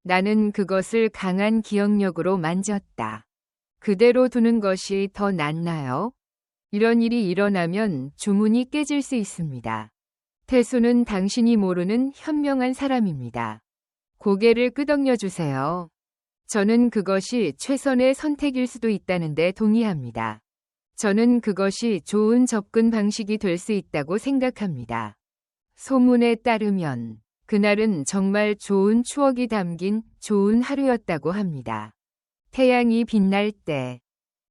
나는 그것을 강한 기억력으로 만졌다. 그대로 두는 것이 더 낫나요? 이런 일이 일어나면 주문이 깨질 수 있습니다. 태수는 당신이 모르는 현명한 사람입니다. 고개를 끄덕여 주세요. 저는 그것이 최선의 선택일 수도 있다는데 동의합니다. 저는 그것이 좋은 접근 방식이 될 수 있다고 생각합니다. 소문에 따르면 그날은 정말 좋은 추억이 담긴 좋은 하루였다고 합니다. 태양이 빛날 때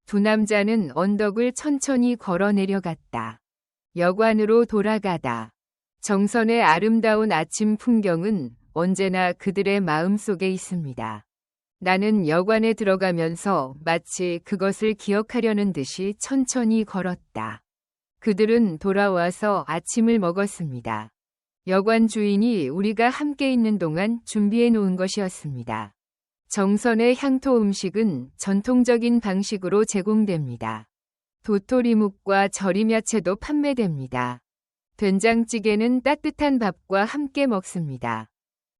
두 남자는 언덕을 천천히 걸어 내려갔다. 여관으로 돌아가다. 정선의 아름다운 아침 풍경은 언제나 그들의 마음속에 있습니다. 나는 여관에 들어가면서 마치 그것을 기억하려는 듯이 천천히 걸었다. 그들은 돌아와서 아침을 먹었습니다. 여관 주인이 우리가 함께 있는 동안 준비해 놓은 것이었습니다. 정선의 향토 음식은 전통적인 방식으로 제공됩니다. 도토리묵과 절임야채도 판매됩니다. 된장찌개는 따뜻한 밥과 함께 먹습니다.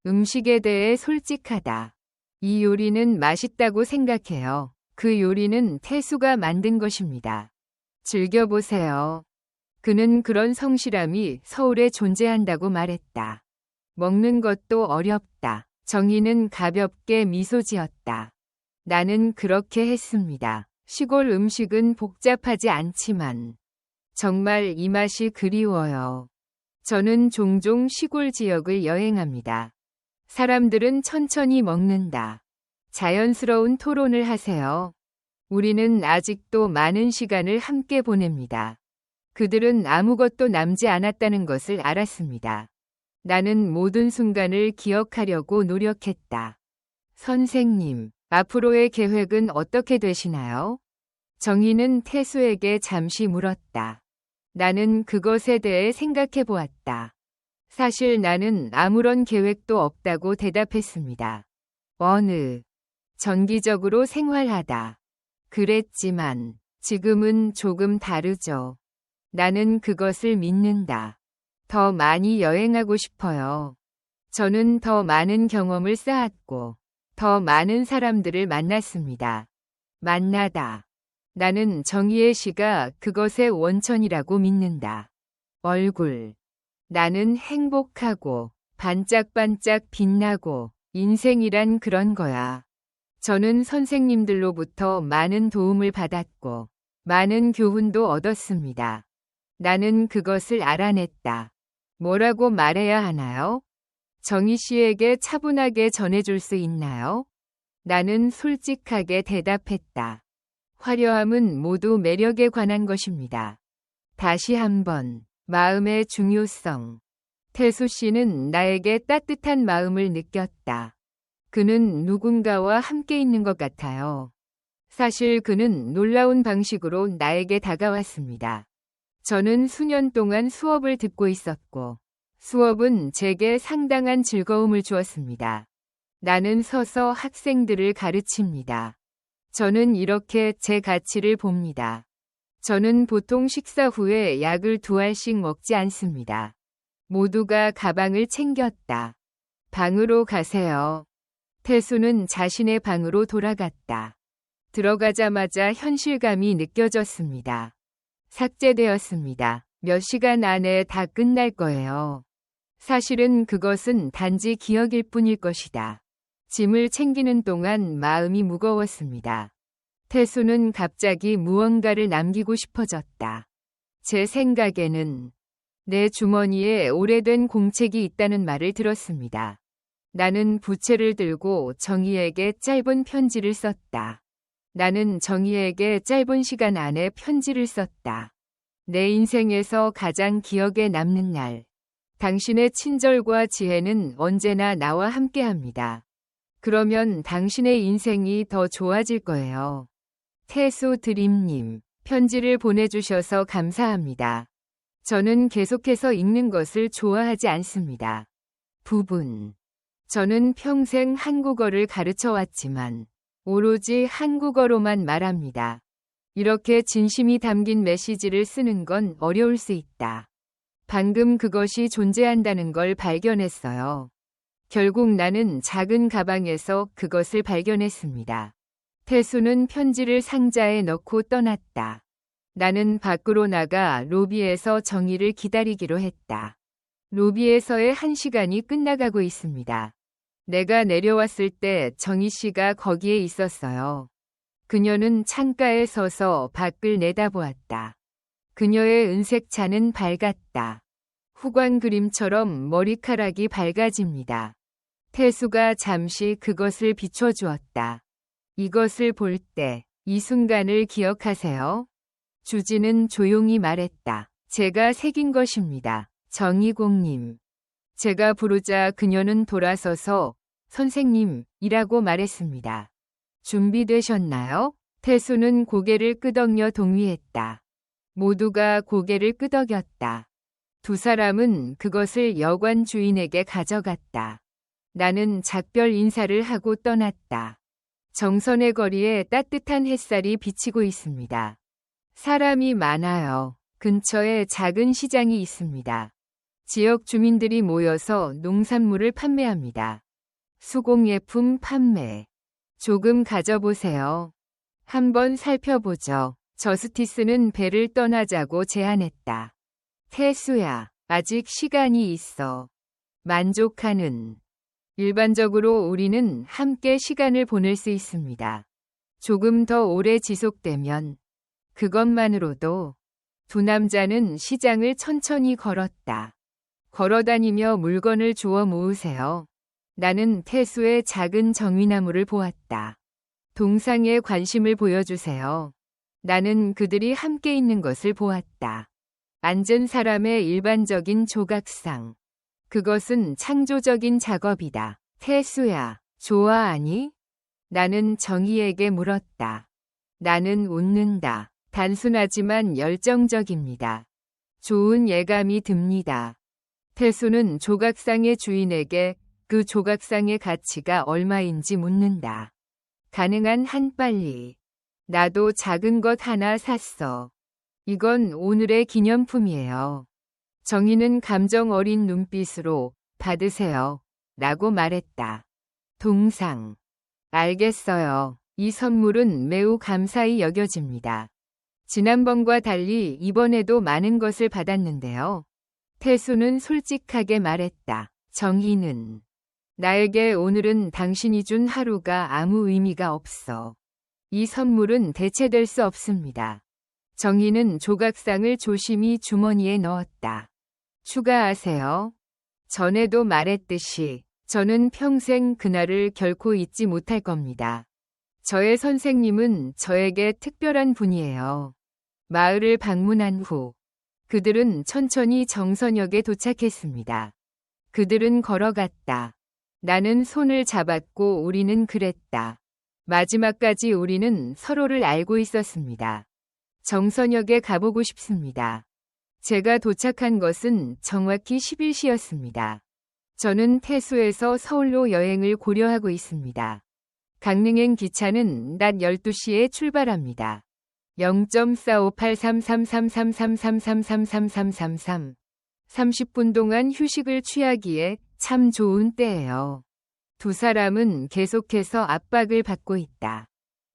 음식에 대해 솔직하다. 이 요리는 맛있다고 생각해요. 그 요리는 태수가 만든 것입니다. 즐겨보세요. 그는 그런 성실함이 서울에 존재한다고 말했다. 먹는 것도 어렵다. 정희는 가볍게 미소 지었다. 나는 그렇게 했습니다. 시골 음식은 복잡하지 않지만 정말 이 맛이 그리워요. 저는 종종 시골 지역을 여행합니다. 사람들은 천천히 먹는다. 자연스러운 토론을 하세요. 우리는 아직도 많은 시간을 함께 보냅니다. 그들은 아무것도 남지 않았다는 것을 알았습니다. 나는 모든 순간을 기억하려고 노력했다. 선생님, 앞으로의 계획은 어떻게 되시나요? 정희는 태수에게 잠시 물었다. 나는 그것에 대해 생각해 보았다. 사실 나는 아무런 계획도 없다고 대답했습니다. 정기적으로 생활하다. 그랬지만 지금은 조금 다르죠. 나는 그것을 믿는다. 더 많이 여행하고 싶어요. 저는 더 많은 경험을 쌓았고 더 많은 사람들을 만났습니다. 만나다. 나는 정희의 시가 그것의 원천이라고 믿는다. 얼굴. 나는 행복하고 반짝반짝 빛나고 인생이란 그런 거야. 저는 선생님들로부터 많은 도움을 받았고 많은 교훈도 얻었습니다. 나는 그것을 알아냈다. 뭐라고 말해야 하나요? 정희 씨에게 차분하게 전해줄 수 있나요? 나는 솔직하게 대답했다. 화려함은 모두 매력에 관한 것입니다. 다시 한번, 마음의 중요성. 태수 씨는 나에게 따뜻한 마음을 느꼈다. 그는 누군가와 함께 있는 것 같아요. 사실 그는 놀라운 방식으로 나에게 다가왔습니다. 저는 수년 동안 수업을 듣고 있었고, 수업은 제게 상당한 즐거움을 주었습니다. 나는 서서 학생들을 가르칩니다. 저는 이렇게 제 가치를 봅니다. 저는 보통 식사 후에 약을 2알씩 먹지 않습니다. 모두가 가방을 챙겼다. 방으로 가세요. 태수는 자신의 방으로 돌아갔다. 들어가자마자 현실감이 느껴졌습니다. 삭제되었습니다. 몇 시간 안에 다 끝날 거예요. 사실은 그것은 단지 기억일 뿐일 것이다. 짐을 챙기는 동안 마음이 무거웠습니다. 태수는 갑자기 무언가를 남기고 싶어졌다. 제 생각에는 내 주머니에 오래된 공책이 있다는 말을 들었습니다. 나는 부채를 들고 정희에게 짧은 편지를 썼다. 나는 정희에게 짧은 시간 안에 편지를 썼다. 내 인생에서 가장 기억에 남는 날. 당신의 친절과 지혜는 언제나 나와 함께합니다. 그러면 당신의 인생이 더 좋아질 거예요. 태수 드림님, 편지를 보내주셔서 감사합니다. 저는 계속해서 읽는 것을 좋아하지 않습니다. 부분. 저는 평생 한국어를 가르쳐 왔지만 오로지 한국어로만 말합니다. 이렇게 진심이 담긴 메시지를 쓰는 건 어려울 수 있다. 방금 그것이 존재한다는 걸 발견했어요. 결국 나는 작은 가방에서 그것을 발견했습니다. 태수는 편지를 상자에 넣고 떠났다. 나는 밖으로 나가 로비에서 정희를 기다리기로 했다. 로비에서의 1시간이 끝나가고 있습니다. 내가 내려왔을 때 정희 씨가 거기에 있었어요. 그녀는 창가에 서서 밖을 내다보았다. 그녀의 은색 차는 밝았다. 후광 그림처럼 머리카락이 밝아집니다. 태수가 잠시 그것을 비춰주었다. 이것을 볼 때 이 순간을 기억하세요? 주진은 조용히 말했다. 제가 새긴 것입니다. 정희공님. 제가 부르자 그녀는 돌아서서 선생님이라고 말했습니다. 준비되셨나요? 태수는 고개를 끄덕여 동의했다. 모두가 고개를 끄덕였다. 두 사람은 그것을 여관 주인에게 가져갔다. 나는 작별 인사를 하고 떠났다. 정선의 거리에 따뜻한 햇살이 비치고 있습니다. 사람이 많아요. 근처에 작은 시장이 있습니다. 지역 주민들이 모여서 농산물을 판매합니다. 수공예품 판매. 조금 가져보세요. 한번 살펴보죠. 저스티스는 배를 떠나자고 제안했다. 태수야, 아직 시간이 있어. 만족하는. 일반적으로 우리는 함께 시간을 보낼 수 있습니다. 조금 더 오래 지속되면 그것만으로도. 두 남자는 시장을 천천히 걸었다. 걸어다니며 물건을 주워 모으세요. 나는 태수의 작은 정위나무를 보았다. 동상에 관심을 보여주세요. 나는 그들이 함께 있는 것을 보았다. 앉은 사람의 일반적인 조각상. 그것은 창조적인 작업이다. 태수야, 좋아하니? 나는 정희에게 물었다. 나는 웃는다. 단순하지만 열정적입니다. 좋은 예감이 듭니다. 태수는 조각상의 주인에게 그 조각상의 가치가 얼마인지 묻는다. 가능한 한 빨리. 나도 작은 것 하나 샀어. 이건 오늘의 기념품이에요. 정희는 감정 어린 눈빛으로 받으세요. 라고 말했다. 동상. 알겠어요. 이 선물은 매우 감사히 여겨집니다. 지난번과 달리 이번에도 많은 것을 받았는데요. 태수는 솔직하게 말했다. 정희는. 나에게 오늘은 당신이 준 하루가 아무 의미가 없어. 이 선물은 대체될 수 없습니다. 정희는 조각상을 조심히 주머니에 넣었다. 추가하세요. 전에도 말했듯이 저는 평생 그날을 결코 잊지 못할 겁니다. 저의 선생님은 저에게 특별한 분이에요. 마을을 방문한 후 그들은 천천히 정선역에 도착했습니다. 그들은 걸어갔다. 나는 손을 잡았고 우리는 그랬다. 마지막까지 우리는 서로를 알고 있었습니다. 정선역에 가보고 싶습니다. 제가 도착한 것은 정확히 10일시였습니다. 저는 태수에서 서울로 여행을 고려하고 있습니다. 강릉행 기차는 낮 12시에 출발합니다. 0.45833333333333 30분 동안 휴식을 취하기에 참 좋은 때예요. 두 사람은 계속해서 압박을 받고 있다.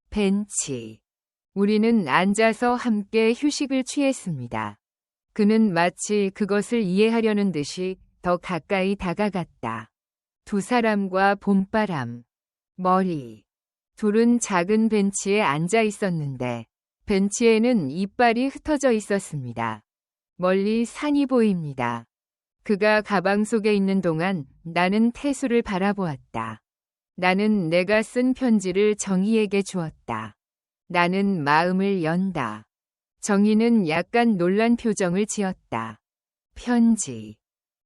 벤치. 우리는 앉아서 함께 휴식을 취했습니다. 그는 마치 그것을 이해하려는 듯이 더 가까이 다가갔다. 두 사람과 봄바람. 머리. 둘은 작은 벤치에 앉아 있었는데 벤치에는 이빨이 흩어져 있었습니다. 멀리 산이 보입니다. 그가 가방 속에 있는 동안 나는 태수를 바라보았다. 나는 내가 쓴 편지를 정희에게 주었다. 나는 마음을 연다. 정희는 약간 놀란 표정을 지었다. 편지.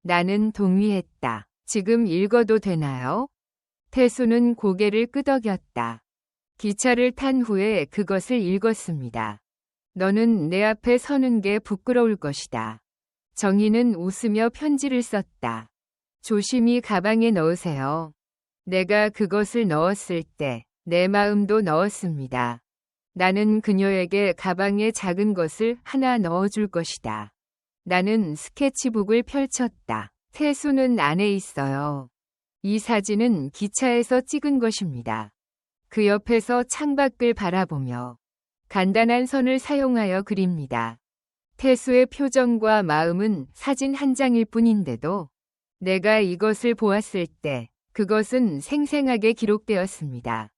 나는 동의했다. 지금 읽어도 되나요? 태수는 고개를 끄덕였다. 기차를 탄 후에 그것을 읽었습니다. 너는 내 앞에 서는 게 부끄러울 것이다. 정희는 웃으며 편지를 썼다. 조심히 가방에 넣으세요. 내가 그것을 넣었을 때 내 마음도 넣었습니다. 나는 그녀에게 가방에 작은 것을 하나 넣어줄 것이다. 나는 스케치북을 펼쳤다. 태수는 안에 있어요. 이 사진은 기차에서 찍은 것입니다. 그 옆에서 창밖을 바라보며 간단한 선을 사용하여 그립니다. 태수의 표정과 마음은 사진 한 장일 뿐인데도 내가 이것을 보았을 때 그것은 생생하게 기록되었습니다.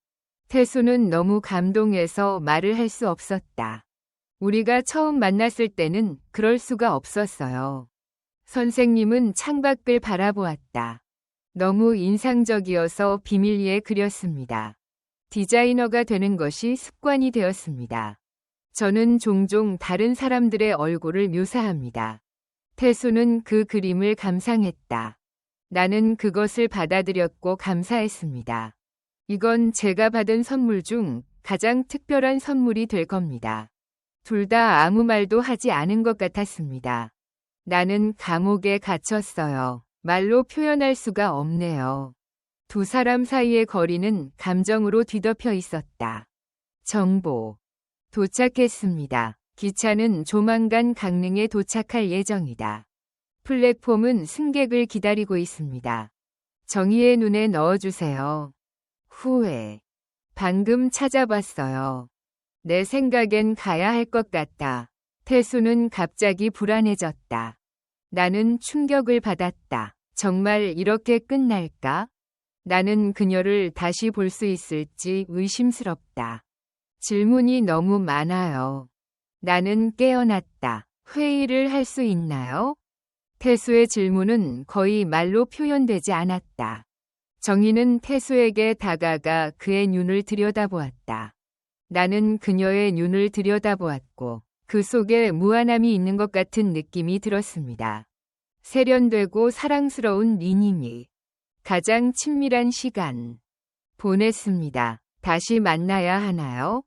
태수는 너무 감동해서 말을 할 수 없었다. 우리가 처음 만났을 때는 그럴 수가 없었어요. 선생님은 창밖을 바라보았다. 너무 인상적이어서 비밀리에 그렸습니다. 디자이너가 되는 것이 습관이 되었습니다. 저는 종종 다른 사람들의 얼굴을 묘사합니다. 태수는 그 그림을 감상했다. 나는 그것을 받아들였고 감사했습니다. 이건 제가 받은 선물 중 가장 특별한 선물이 될 겁니다. 둘 다 아무 말도 하지 않은 것 같았습니다. 나는 감옥에 갇혔어요. 말로 표현할 수가 없네요. 두 사람 사이의 거리는 감정으로 뒤덮여 있었다. 정보. 도착했습니다. 기차는 조만간 강릉에 도착할 예정이다. 플랫폼은 승객을 기다리고 있습니다. 정희의 눈에 넣어주세요. 후회. 방금 찾아봤어요. 내 생각엔 가야 할 것 같다. 태수는 갑자기 불안해졌다. 나는 충격을 받았다. 정말 이렇게 끝날까? 나는 그녀를 다시 볼 수 있을지 의심스럽다. 질문이 너무 많아요. 나는 깨어났다. 회의를 할 수 있나요? 태수의 질문은 거의 말로 표현되지 않았다. 정희는 태수에게 다가가 그의 눈을 들여다보았다. 나는 그녀의 눈을 들여다보았고 그 속에 무한함이 있는 것 같은 느낌이 들었습니다. 세련되고 사랑스러운 리님이 가장 친밀한 시간 보냈습니다. 다시 만나야 하나요?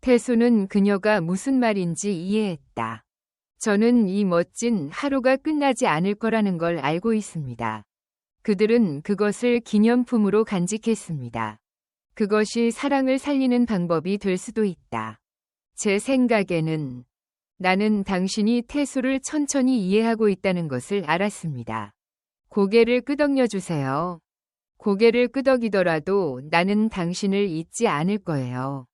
태수는 그녀가 무슨 말인지 이해했다. 저는 이 멋진 하루가 끝나지 않을 거라는 걸 알고 있습니다. 그들은 그것을 기념품으로 간직했습니다. 그것이 사랑을 살리는 방법이 될 수도 있다. 제 생각에는 나는 당신이 태수를 천천히 이해하고 있다는 것을 알았습니다. 고개를 끄덕여 주세요. 고개를 끄덕이더라도 나는 당신을 잊지 않을 거예요.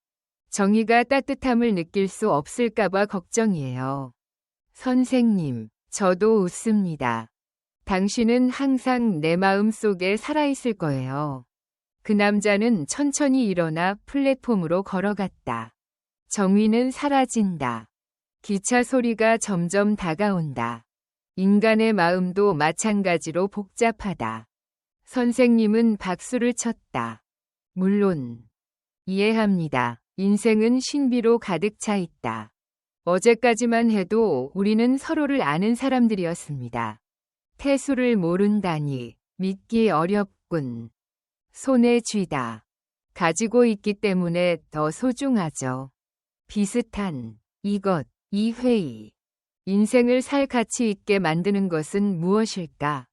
정희가 따뜻함을 느낄 수 없을까봐 걱정이에요. 선생님, 저도 웃습니다. 당신은 항상 내 마음 속에 살아있을 거예요. 그 남자는 천천히 일어나 플랫폼으로 걸어갔다. 정희는 사라진다. 기차 소리가 점점 다가온다. 인간의 마음도 마찬가지로 복잡하다. 선생님은 박수를 쳤다. 물론 이해합니다. 인생은 신비로 가득 차 있다. 어제까지만 해도 우리는 서로를 아는 사람들이었습니다. 태수를 모른다니 믿기 어렵군. 손에 쥐다. 가지고 있기 때문에 더 소중하죠. 비슷한 이것, 이 회의. 인생을 살 가치 있게 만드는 것은 무엇일까?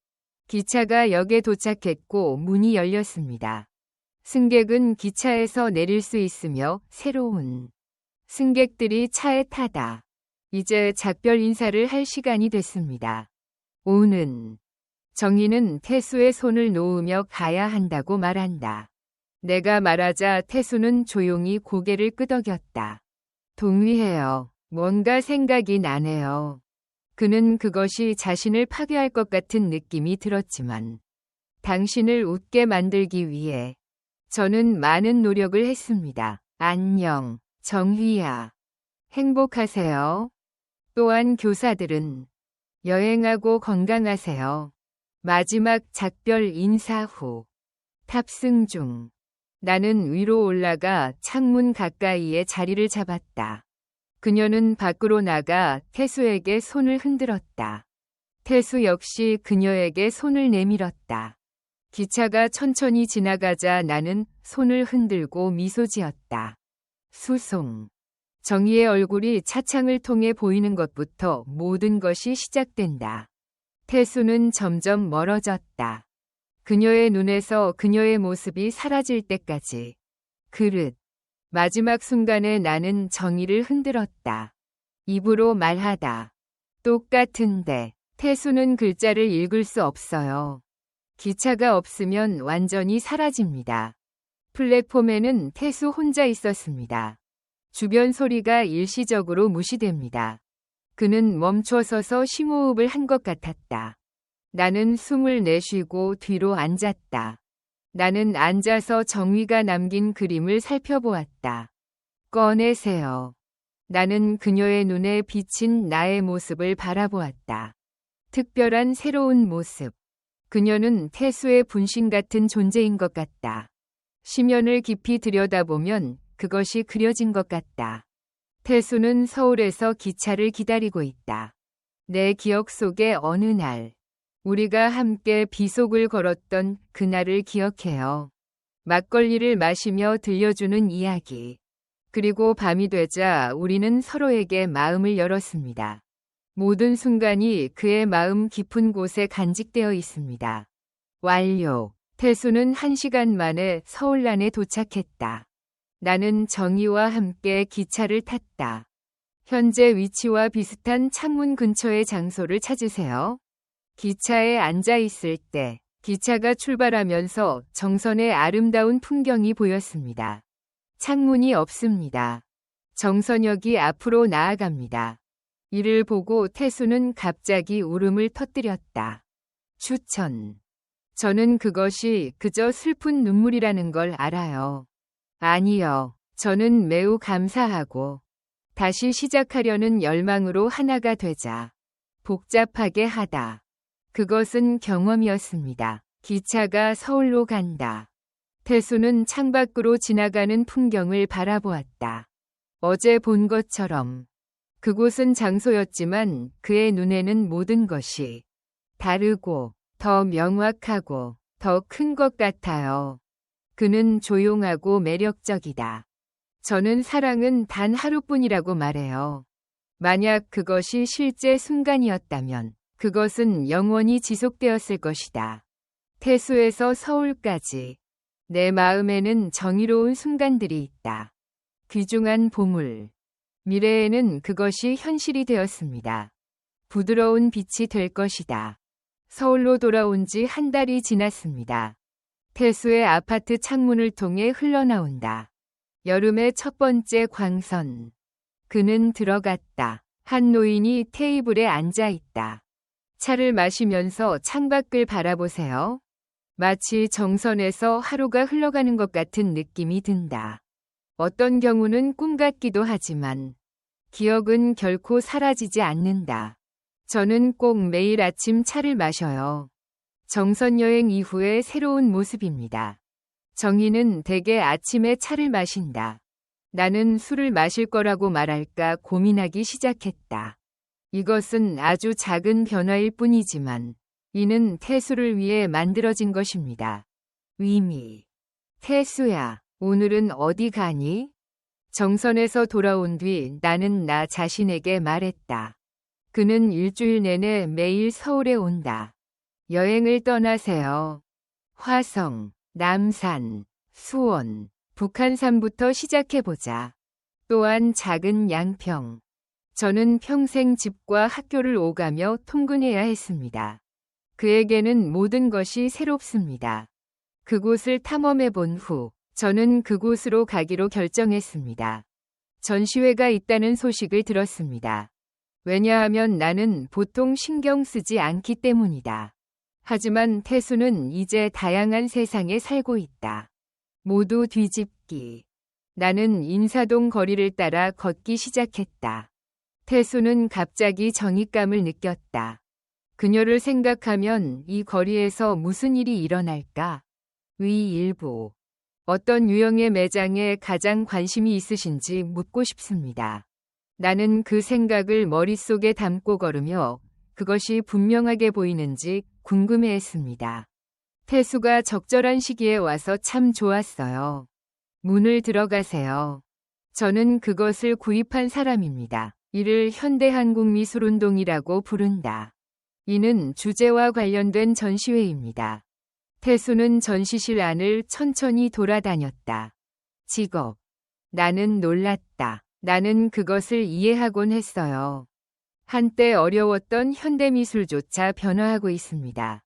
기차가 역에 도착했고 문이 열렸습니다. 승객은 기차에서 내릴 수 있으며 새로운 승객들이 차에 타다. 이제 작별 인사를 할 시간이 됐습니다. 오는. 정희는 태수의 손을 놓으며 가야 한다고 말한다. 내가 말하자 태수는 조용히 고개를 끄덕였다. 동의해요. 뭔가 생각이 나네요. 그는 그것이 자신을 파괴할 것 같은 느낌이 들었지만 당신을 웃게 만들기 위해 저는 많은 노력을 했습니다. 안녕, 정희야. 행복하세요. 또한 교사들은 여행하고 건강하세요. 마지막 작별 인사 후 탑승 중 나는 위로 올라가 창문 가까이에 자리를 잡았다. 그녀는 밖으로 나가 태수에게 손을 흔들었다. 태수 역시 그녀에게 손을 내밀었다. 기차가 천천히 지나가자 나는 손을 흔들고 미소 지었다. 수송. 정희의 얼굴이 차창을 통해 보이는 것부터 모든 것이 시작된다. 태수는 점점 멀어졌다. 그녀의 눈에서 그녀의 모습이 사라질 때까지. 그릇. 마지막 순간에 나는 정희를 흔들었다. 입으로 말하다. 똑같은데. 태수는 글자를 읽을 수 없어요. 기차가 없으면 완전히 사라집니다. 플랫폼에는 태수 혼자 있었습니다. 주변 소리가 일시적으로 무시됩니다. 그는 멈춰서서 심호흡을 한 것 같았다. 나는 숨을 내쉬고 뒤로 앉았다. 나는 앉아서 정휘가 남긴 그림을 살펴보았다. 꺼내세요. 나는 그녀의 눈에 비친 나의 모습을 바라보았다. 특별한 새로운 모습. 그녀는 태수의 분신 같은 존재인 것 같다. 심연을 깊이 들여다보면 그것이 그려진 것 같다. 태수는 서울에서 기차를 기다리고 있다. 내 기억 속의 어느 날, 우리가 함께 비속을 걸었던 그날을 기억해요. 막걸리를 마시며 들려주는 이야기. 그리고 밤이 되자 우리는 서로에게 마음을 열었습니다. 모든 순간이 그의 마음 깊은 곳에 간직되어 있습니다. 완료. 태수는 1시간 만에 서울란에 도착했다. 나는 정희와 함께 기차를 탔다. 현재 위치와 비슷한 창문 근처의 장소를 찾으세요. 기차에 앉아 있을 때 기차가 출발하면서 정선의 아름다운 풍경이 보였습니다. 창문이 없습니다. 정선역이 앞으로 나아갑니다. 이를 보고 태수는 갑자기 울음을 터뜨렸다. 추천. 저는 그것이 그저 슬픈 눈물이라는 걸 알아요. 아니요. 저는 매우 감사하고 다시 시작하려는 열망으로 하나가 되자. 복잡하게 하다. 그것은 경험이었습니다. 기차가 서울로 간다. 태수는 창밖으로 지나가는 풍경을 바라보았다. 어제 본 것처럼. 그곳은 장소였지만 그의 눈에는 모든 것이 다르고 더 명확하고 더 큰 것 같아요. 그는 조용하고 매력적이다. 저는 사랑은 단 하루뿐이라고 말해요. 만약 그것이 실제 순간이었다면 그것은 영원히 지속되었을 것이다. 태수에서 서울까지. 내 마음에는 정의로운 순간들이 있다. 귀중한 보물. 미래에는 그것이 현실이 되었습니다. 부드러운 빛이 될 것이다. 서울로 돌아온 지 1달이 지났습니다. 태수의 아파트 창문을 통해 흘러나온다. 여름의 첫 번째 광선. 그는 들어갔다. 한 노인이 테이블에 앉아 있다. 차를 마시면서 창밖을 바라보세요. 마치 정선에서 하루가 흘러가는 것 같은 느낌이 든다. 어떤 경우는 꿈 같기도 하지만 기억은 결코 사라지지 않는다. 저는 꼭 매일 아침 차를 마셔요. 정선 여행 이후의 새로운 모습입니다. 정희는 대개 아침에 차를 마신다. 나는 술을 마실 거라고 말할까 고민하기 시작했다. 이것은 아주 작은 변화일 뿐이지만 이는 태수를 위해 만들어진 것입니다. 의미. 태수야, 오늘은 어디 가니? 정선에서 돌아온 뒤 나는 나 자신에게 말했다. 그는 일주일 내내 매일 서울에 온다. 여행을 떠나세요. 화성, 남산, 수원, 북한산부터 시작해보자. 또한 작은 양평. 저는 평생 집과 학교를 오가며 통근해야 했습니다. 그에게는 모든 것이 새롭습니다. 그곳을 탐험해본 후 저는 그곳으로 가기로 결정했습니다. 전시회가 있다는 소식을 들었습니다. 왜냐하면 나는 보통 신경 쓰지 않기 때문이다. 하지만 태수는 이제 다양한 세상에 살고 있다. 모두 뒤집기. 나는 인사동 거리를 따라 걷기 시작했다. 태수는 갑자기 정의감을 느꼈다. 그녀를 생각하면 이 거리에서 무슨 일이 일어날까? 위일부. 어떤 유형의 매장에 가장 관심이 있으신지 묻고 싶습니다. 나는 그 생각을 머릿속에 담고 걸으며 그것이 분명하게 보이는지 궁금해했습니다. 태수가 적절한 시기에 와서 참 좋았어요. 문을 들어가세요. 저는 그것을 구입한 사람입니다. 이를 현대한국미술운동이라고 부른다. 이는 주제와 관련된 전시회입니다. 태수는 전시실 안을 천천히 돌아다녔다. 직업. 나는 놀랐다. 나는 그것을 이해하곤 했어요. 한때 어려웠던 현대미술조차 변화하고 있습니다.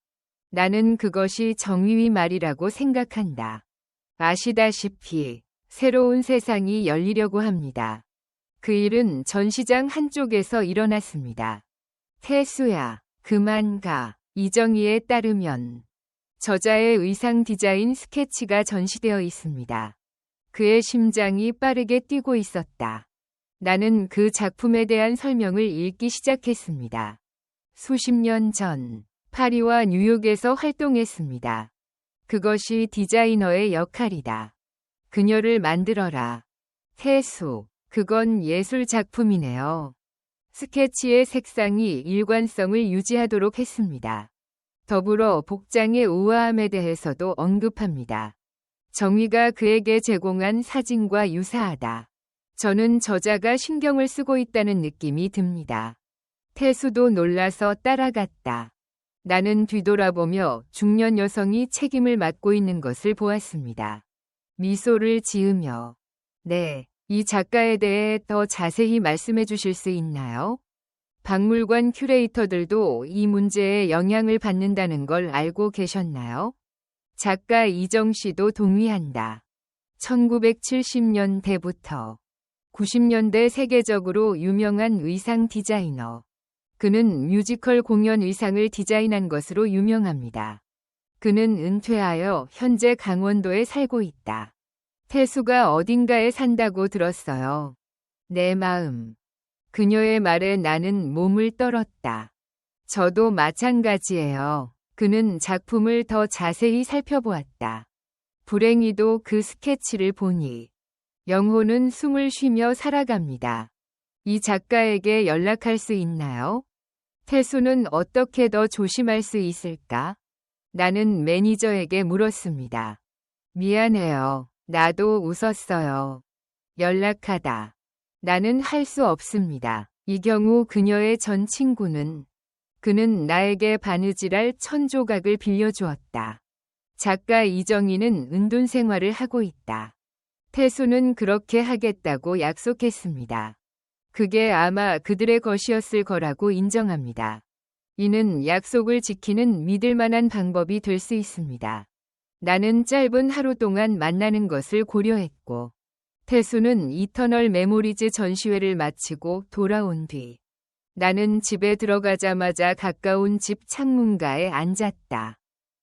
나는 그것이 정의의 말이라고 생각한다. 아시다시피 새로운 세상이 열리려고 합니다. 그 일은 전시장 한쪽에서 일어났습니다. 태수야, 그만 가. 이정희에 따르면 저자의 의상 디자인 스케치가 전시되어 있습니다. 그의 심장이 빠르게 뛰고 있었다. 나는 그 작품에 대한 설명을 읽기 시작했습니다. 수십 년 전 파리와 뉴욕에서 활동했습니다. 그것이 디자이너의 역할이다. 그녀를 만들어라. 태수, 그건 예술 작품이네요. 스케치의 색상이 일관성을 유지하도록 했습니다. 더불어 복장의 우아함에 대해서도 언급합니다. 정의가 그에게 제공한 사진과 유사하다. 저는 저자가 신경을 쓰고 있다는 느낌이 듭니다. 태수도 놀라서 따라갔다. 나는 뒤돌아보며 중년 여성이 책임을 맡고 있는 것을 보았습니다. 미소를 지으며 네, 이 작가에 대해 더 자세히 말씀해 주실 수 있나요? 박물관 큐레이터들도 이 문제에 영향을 받는다는 걸 알고 계셨나요? 작가 이정 씨도 동의한다. 1970년대부터 90년대 세계적으로 유명한 의상 디자이너. 그는 뮤지컬 공연 의상을 디자인한 것으로 유명합니다. 그는 은퇴하여 현재 강원도에 살고 있다. 태수가 어딘가에 산다고 들었어요. 내 마음. 그녀의 말에 나는 몸을 떨었다. 저도 마찬가지예요. 그는 작품을 더 자세히 살펴보았다. 불행히도 그 스케치를 보니 영혼은 숨을 쉬며 살아갑니다. 이 작가에게 연락할 수 있나요? 태수는 어떻게 더 조심할 수 있을까? 나는 매니저에게 물었습니다. 미안해요. 나도 웃었어요. 연락하다. 나는 할 수 없습니다. 이 경우 그녀의 전 친구는 그는 나에게 바느질할 1000조각을 빌려주었다. 작가 이정희는 은둔 생활을 하고 있다. 태수는 그렇게 하겠다고 약속했습니다. 그게 아마 그들의 것이었을 거라고 인정합니다. 이는 약속을 지키는 믿을 만한 방법이 될 수 있습니다. 나는 짧은 하루 동안 만나는 것을 고려했고, 태수는 이터널 메모리즈 전시회를 마치고 돌아온 뒤 나는 집에 들어가자마자 가까운 집 창문가에 앉았다.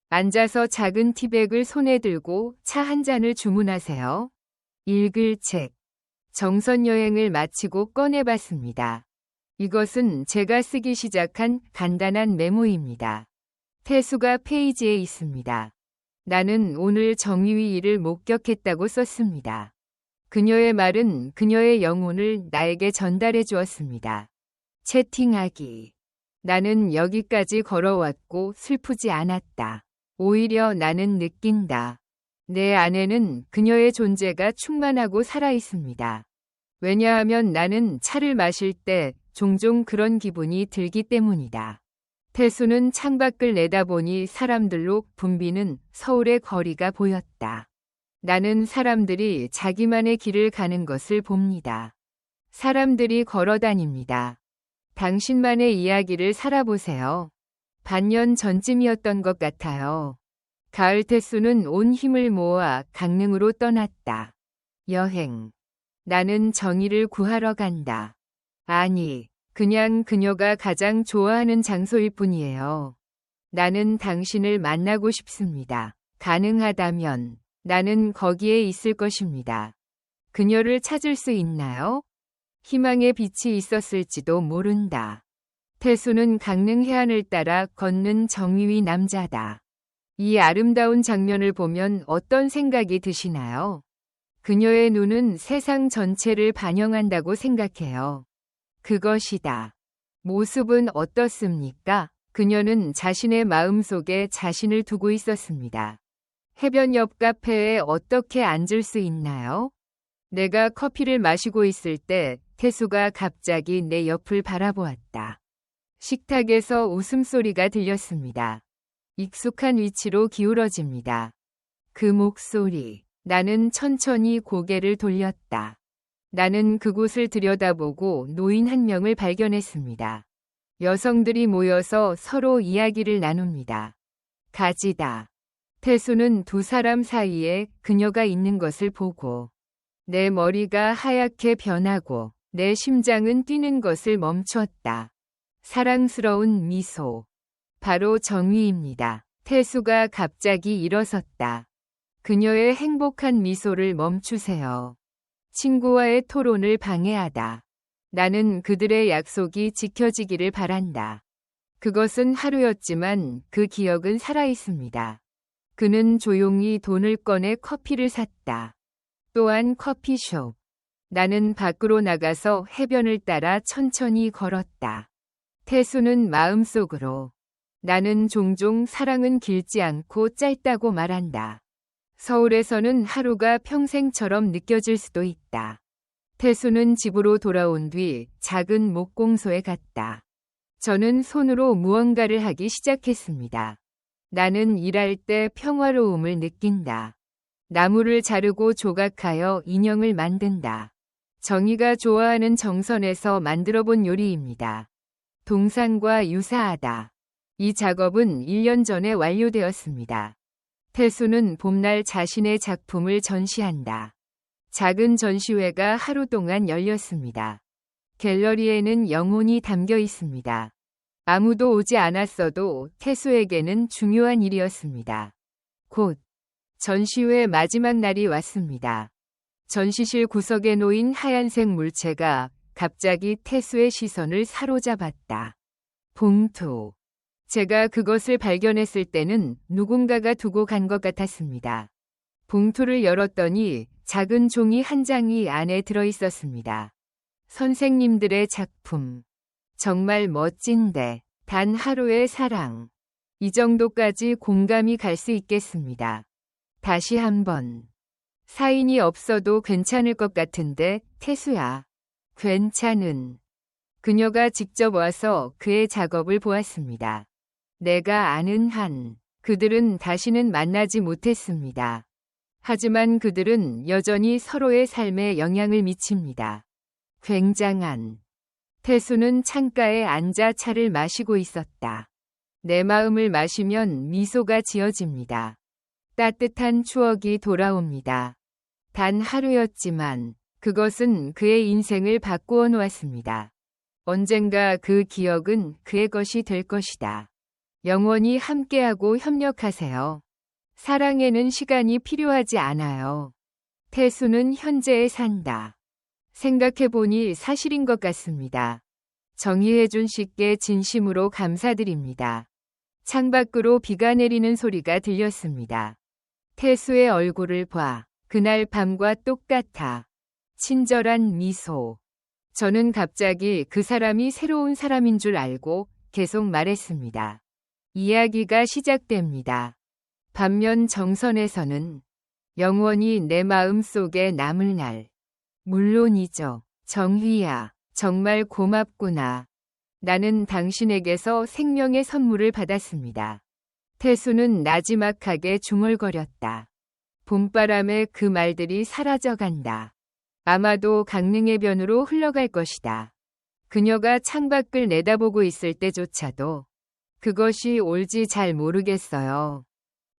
앉아서 작은 티백을 손에 들고 차 한 잔을 주문하세요. 읽을 책. 정선 여행을 마치고 꺼내봤습니다. 이것은 제가 쓰기 시작한 간단한 메모입니다. 태수가 페이지에 있습니다. 나는 오늘 정의의 일을 목격했다고 썼습니다. 그녀의 말은 그녀의 영혼을 나에게 전달해 주었습니다. 채팅하기. 나는 여기까지 걸어왔고 슬프지 않았다. 오히려 나는 느낀다. 내 안에는 그녀의 존재가 충만하고 살아있습니다. 왜냐하면 나는 차를 마실 때 종종 그런 기분이 들기 때문이다. 태수는 창밖을 내다보니 사람들로 붐비는 서울의 거리가 보였다. 나는 사람들이 자기만의 길을 가는 것을 봅니다. 사람들이 걸어 다닙니다. 당신만의 이야기를 살아보세요. 반년 전쯤이었던 것 같아요. 가을 태수는 온 힘을 모아 강릉으로 떠났다. 여행. 나는 정의를 구하러 간다. 아니, 그냥 그녀가 가장 좋아하는 장소일 뿐이에요. 나는 당신을 만나고 싶습니다. 가능하다면 나는 거기에 있을 것입니다. 그녀를 찾을 수 있나요? 희망의 빛이 있었을지도 모른다. 태수는 강릉 해안을 따라 걷는 정의의 남자다. 이 아름다운 장면을 보면 어떤 생각이 드시나요? 그녀의 눈은 세상 전체를 반영한다고 생각해요. 그것이다. 모습은 어떻습니까? 그녀는 자신의 마음속에 자신을 두고 있었습니다. 해변 옆 카페에 어떻게 앉을 수 있나요? 내가 커피를 마시고 있을 때 태수가 갑자기 내 옆을 바라보았다. 식탁에서 웃음소리가 들렸습니다. 익숙한 위치로 기울어집니다. 그 목소리. 나는 천천히 고개를 돌렸다. 나는 그곳을 들여다보고 노인 한 명을 발견했습니다. 여성들이 모여서 서로 이야기를 나눕니다. 가지다. 태수는 두 사람 사이에 그녀가 있는 것을 보고 내 머리가 하얗게 변하고 내 심장은 뛰는 것을 멈췄다. 사랑스러운 미소. 바로 정의입니다. 태수가 갑자기 일어섰다. 그녀의 행복한 미소를 멈추세요. 친구와의 토론을 방해하다. 나는 그들의 약속이 지켜지기를 바란다. 그것은 하루였지만 그 기억은 살아있습니다. 그는 조용히 돈을 꺼내 커피를 샀다. 또한 커피숍. 나는 밖으로 나가서 해변을 따라 천천히 걸었다. 태수는 마음속으로 나는 종종 사랑은 길지 않고 짧다고 말한다. 서울에서는 하루가 평생처럼 느껴질 수도 있다. 태수는 집으로 돌아온 뒤 작은 목공소에 갔다. 저는 손으로 무언가를 하기 시작했습니다. 나는 일할 때 평화로움을 느낀다. 나무를 자르고 조각하여 인형을 만든다. 정의가 좋아하는 정선에서 만들어본 요리입니다. 동상과 유사하다. 이 작업은 1년 전에 완료되었습니다. 태수는 봄날 자신의 작품을 전시한다. 작은 전시회가 하루 동안 열렸습니다. 갤러리에는 영혼이 담겨 있습니다. 아무도 오지 않았어도 태수에게는 중요한 일이었습니다. 곧 전시회 마지막 날이 왔습니다. 전시실 구석에 놓인 하얀색 물체가 갑자기 태수의 시선을 사로잡았다. 봉투. 제가 그것을 발견했을 때는 누군가가 두고 간 것 같았습니다. 봉투를 열었더니 작은 종이 한 장이 안에 들어 있었습니다. 선생님들의 작품. 정말 멋진데, 단 하루의 사랑. 이 정도까지 공감이 갈 수 있겠습니다. 다시 한번. 사인이 없어도 괜찮을 것 같은데, 태수야. 괜찮은. 그녀가 직접 와서 그의 작업을 보았습니다. 내가 아는 한, 그들은 다시는 만나지 못했습니다. 하지만 그들은 여전히 서로의 삶에 영향을 미칩니다. 굉장한. 태수는 창가에 앉아 차를 마시고 있었다. 내 마음을 마시면 미소가 지어집니다. 따뜻한 추억이 돌아옵니다. 단 하루였지만 그것은 그의 인생을 바꾸어 놓았습니다. 언젠가 그 기억은 그의 것이 될 것이다. 영원히 함께하고 협력하세요. 사랑에는 시간이 필요하지 않아요. 태수는 현재에 산다. 생각해보니 사실인 것 같습니다. 정의해준 씨께 진심으로 감사드립니다. 창밖으로 비가 내리는 소리가 들렸습니다. 태수의 얼굴을 봐. 그날 밤과 똑같아. 친절한 미소. 저는 갑자기 그 사람이 새로운 사람인 줄 알고 계속 말했습니다. 이야기가 시작됩니다. 반면 정선에서는 영원히 내 마음 속에 남을 날. 물론이죠. 정휘야, 정말 고맙구나. 나는 당신에게서 생명의 선물을 받았습니다. 태수는 나지막하게 중얼거렸다. 봄바람에 그 말들이 사라져간다. 아마도 강릉해변으로 흘러갈 것이다. 그녀가 창밖을 내다보고 있을 때조차도 그것이 옳지 잘 모르겠어요.